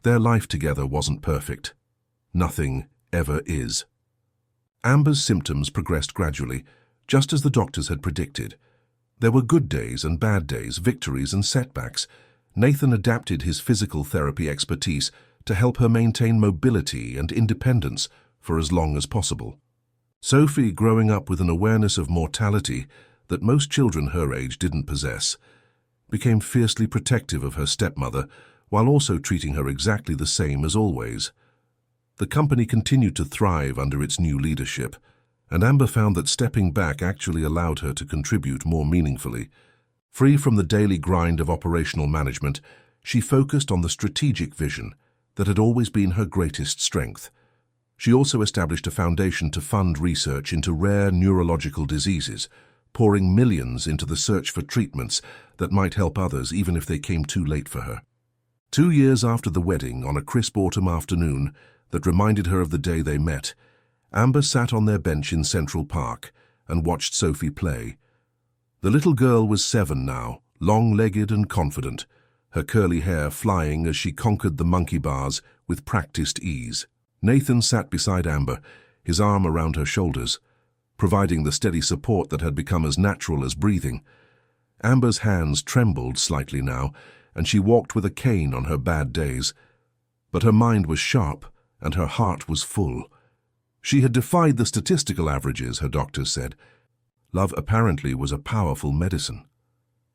Their life together wasn't perfect. Nothing ever is. Amber's symptoms progressed gradually, just as the doctors had predicted. There were good days and bad days, victories and setbacks. Nathan adapted his physical therapy expertise to help her maintain mobility and independence for as long as possible. Sophie, growing up with an awareness of mortality that most children her age didn't possess, became fiercely protective of her stepmother while also treating her exactly the same as always. The company continued to thrive under its new leadership, and Amber found that stepping back actually allowed her to contribute more meaningfully. Free from the daily grind of operational management, she focused on the strategic vision that had always been her greatest strength. She also established a foundation to fund research into rare neurological diseases, pouring millions into the search for treatments that might help others even if they came too late for her. 2 years after the wedding, on a crisp autumn afternoon that reminded her of the day they met, Amber sat on their bench in Central Park and watched Sophie play. The little girl was 7 now, long-legged and confident, her curly hair flying as she conquered the monkey bars with practiced ease. Nathan sat beside Amber, his arm around her shoulders, providing the steady support that had become as natural as breathing. Amber's hands trembled slightly now, and she walked with a cane on her bad days. But her mind was sharp, and her heart was full. She had defied the statistical averages, her doctors said. Love apparently was a powerful medicine.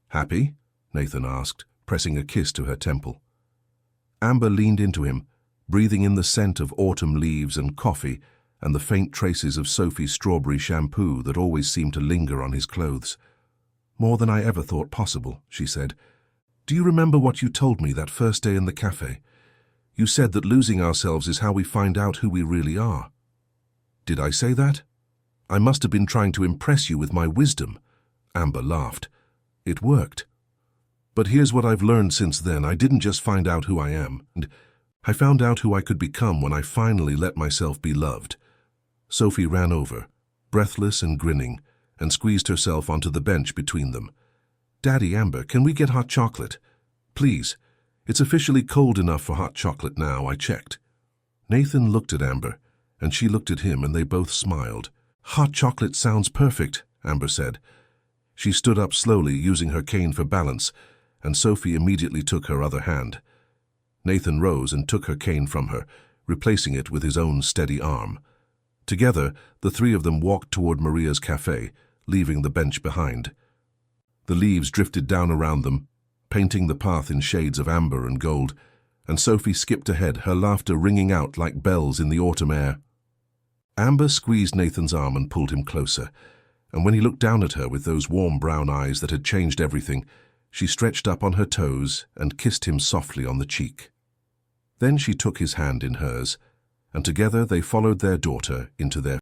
"Happy?" Nathan asked, pressing a kiss to her temple. Amber leaned into him, breathing in the scent of autumn leaves and coffee and the faint traces of Sophie's strawberry shampoo that always seemed to linger on his clothes. "More than I ever thought possible," she said. "Do you remember what you told me that first day in the cafe? You said that losing ourselves is how we find out who we really are." "Did I say that? I must have been trying to impress you with my wisdom." Amber laughed. "It worked. But here's what I've learned since then. I didn't just find out who I am. I found out who I could become when I finally let myself be loved." Sophie ran over, breathless and grinning, and squeezed herself onto the bench between them. "Daddy, Amber, can we get hot chocolate? Please. It's officially cold enough for hot chocolate now, I checked." Nathan looked at Amber, and she looked at him, and they both smiled. "Hot chocolate sounds perfect," Amber said. She stood up slowly, using her cane for balance, and Sophie immediately took her other hand. Nathan rose and took her cane from her, replacing it with his own steady arm. Together, the three of them walked toward Maria's cafe, leaving the bench behind. The leaves drifted down around them, painting the path in shades of amber and gold, and Sophie skipped ahead, her laughter ringing out like bells in the autumn air. Amber squeezed Nathan's arm and pulled him closer, and when he looked down at her with those warm brown eyes that had changed everything, she stretched up on her toes and kissed him softly on the cheek. Then she took his hand in hers, and together they followed their daughter into their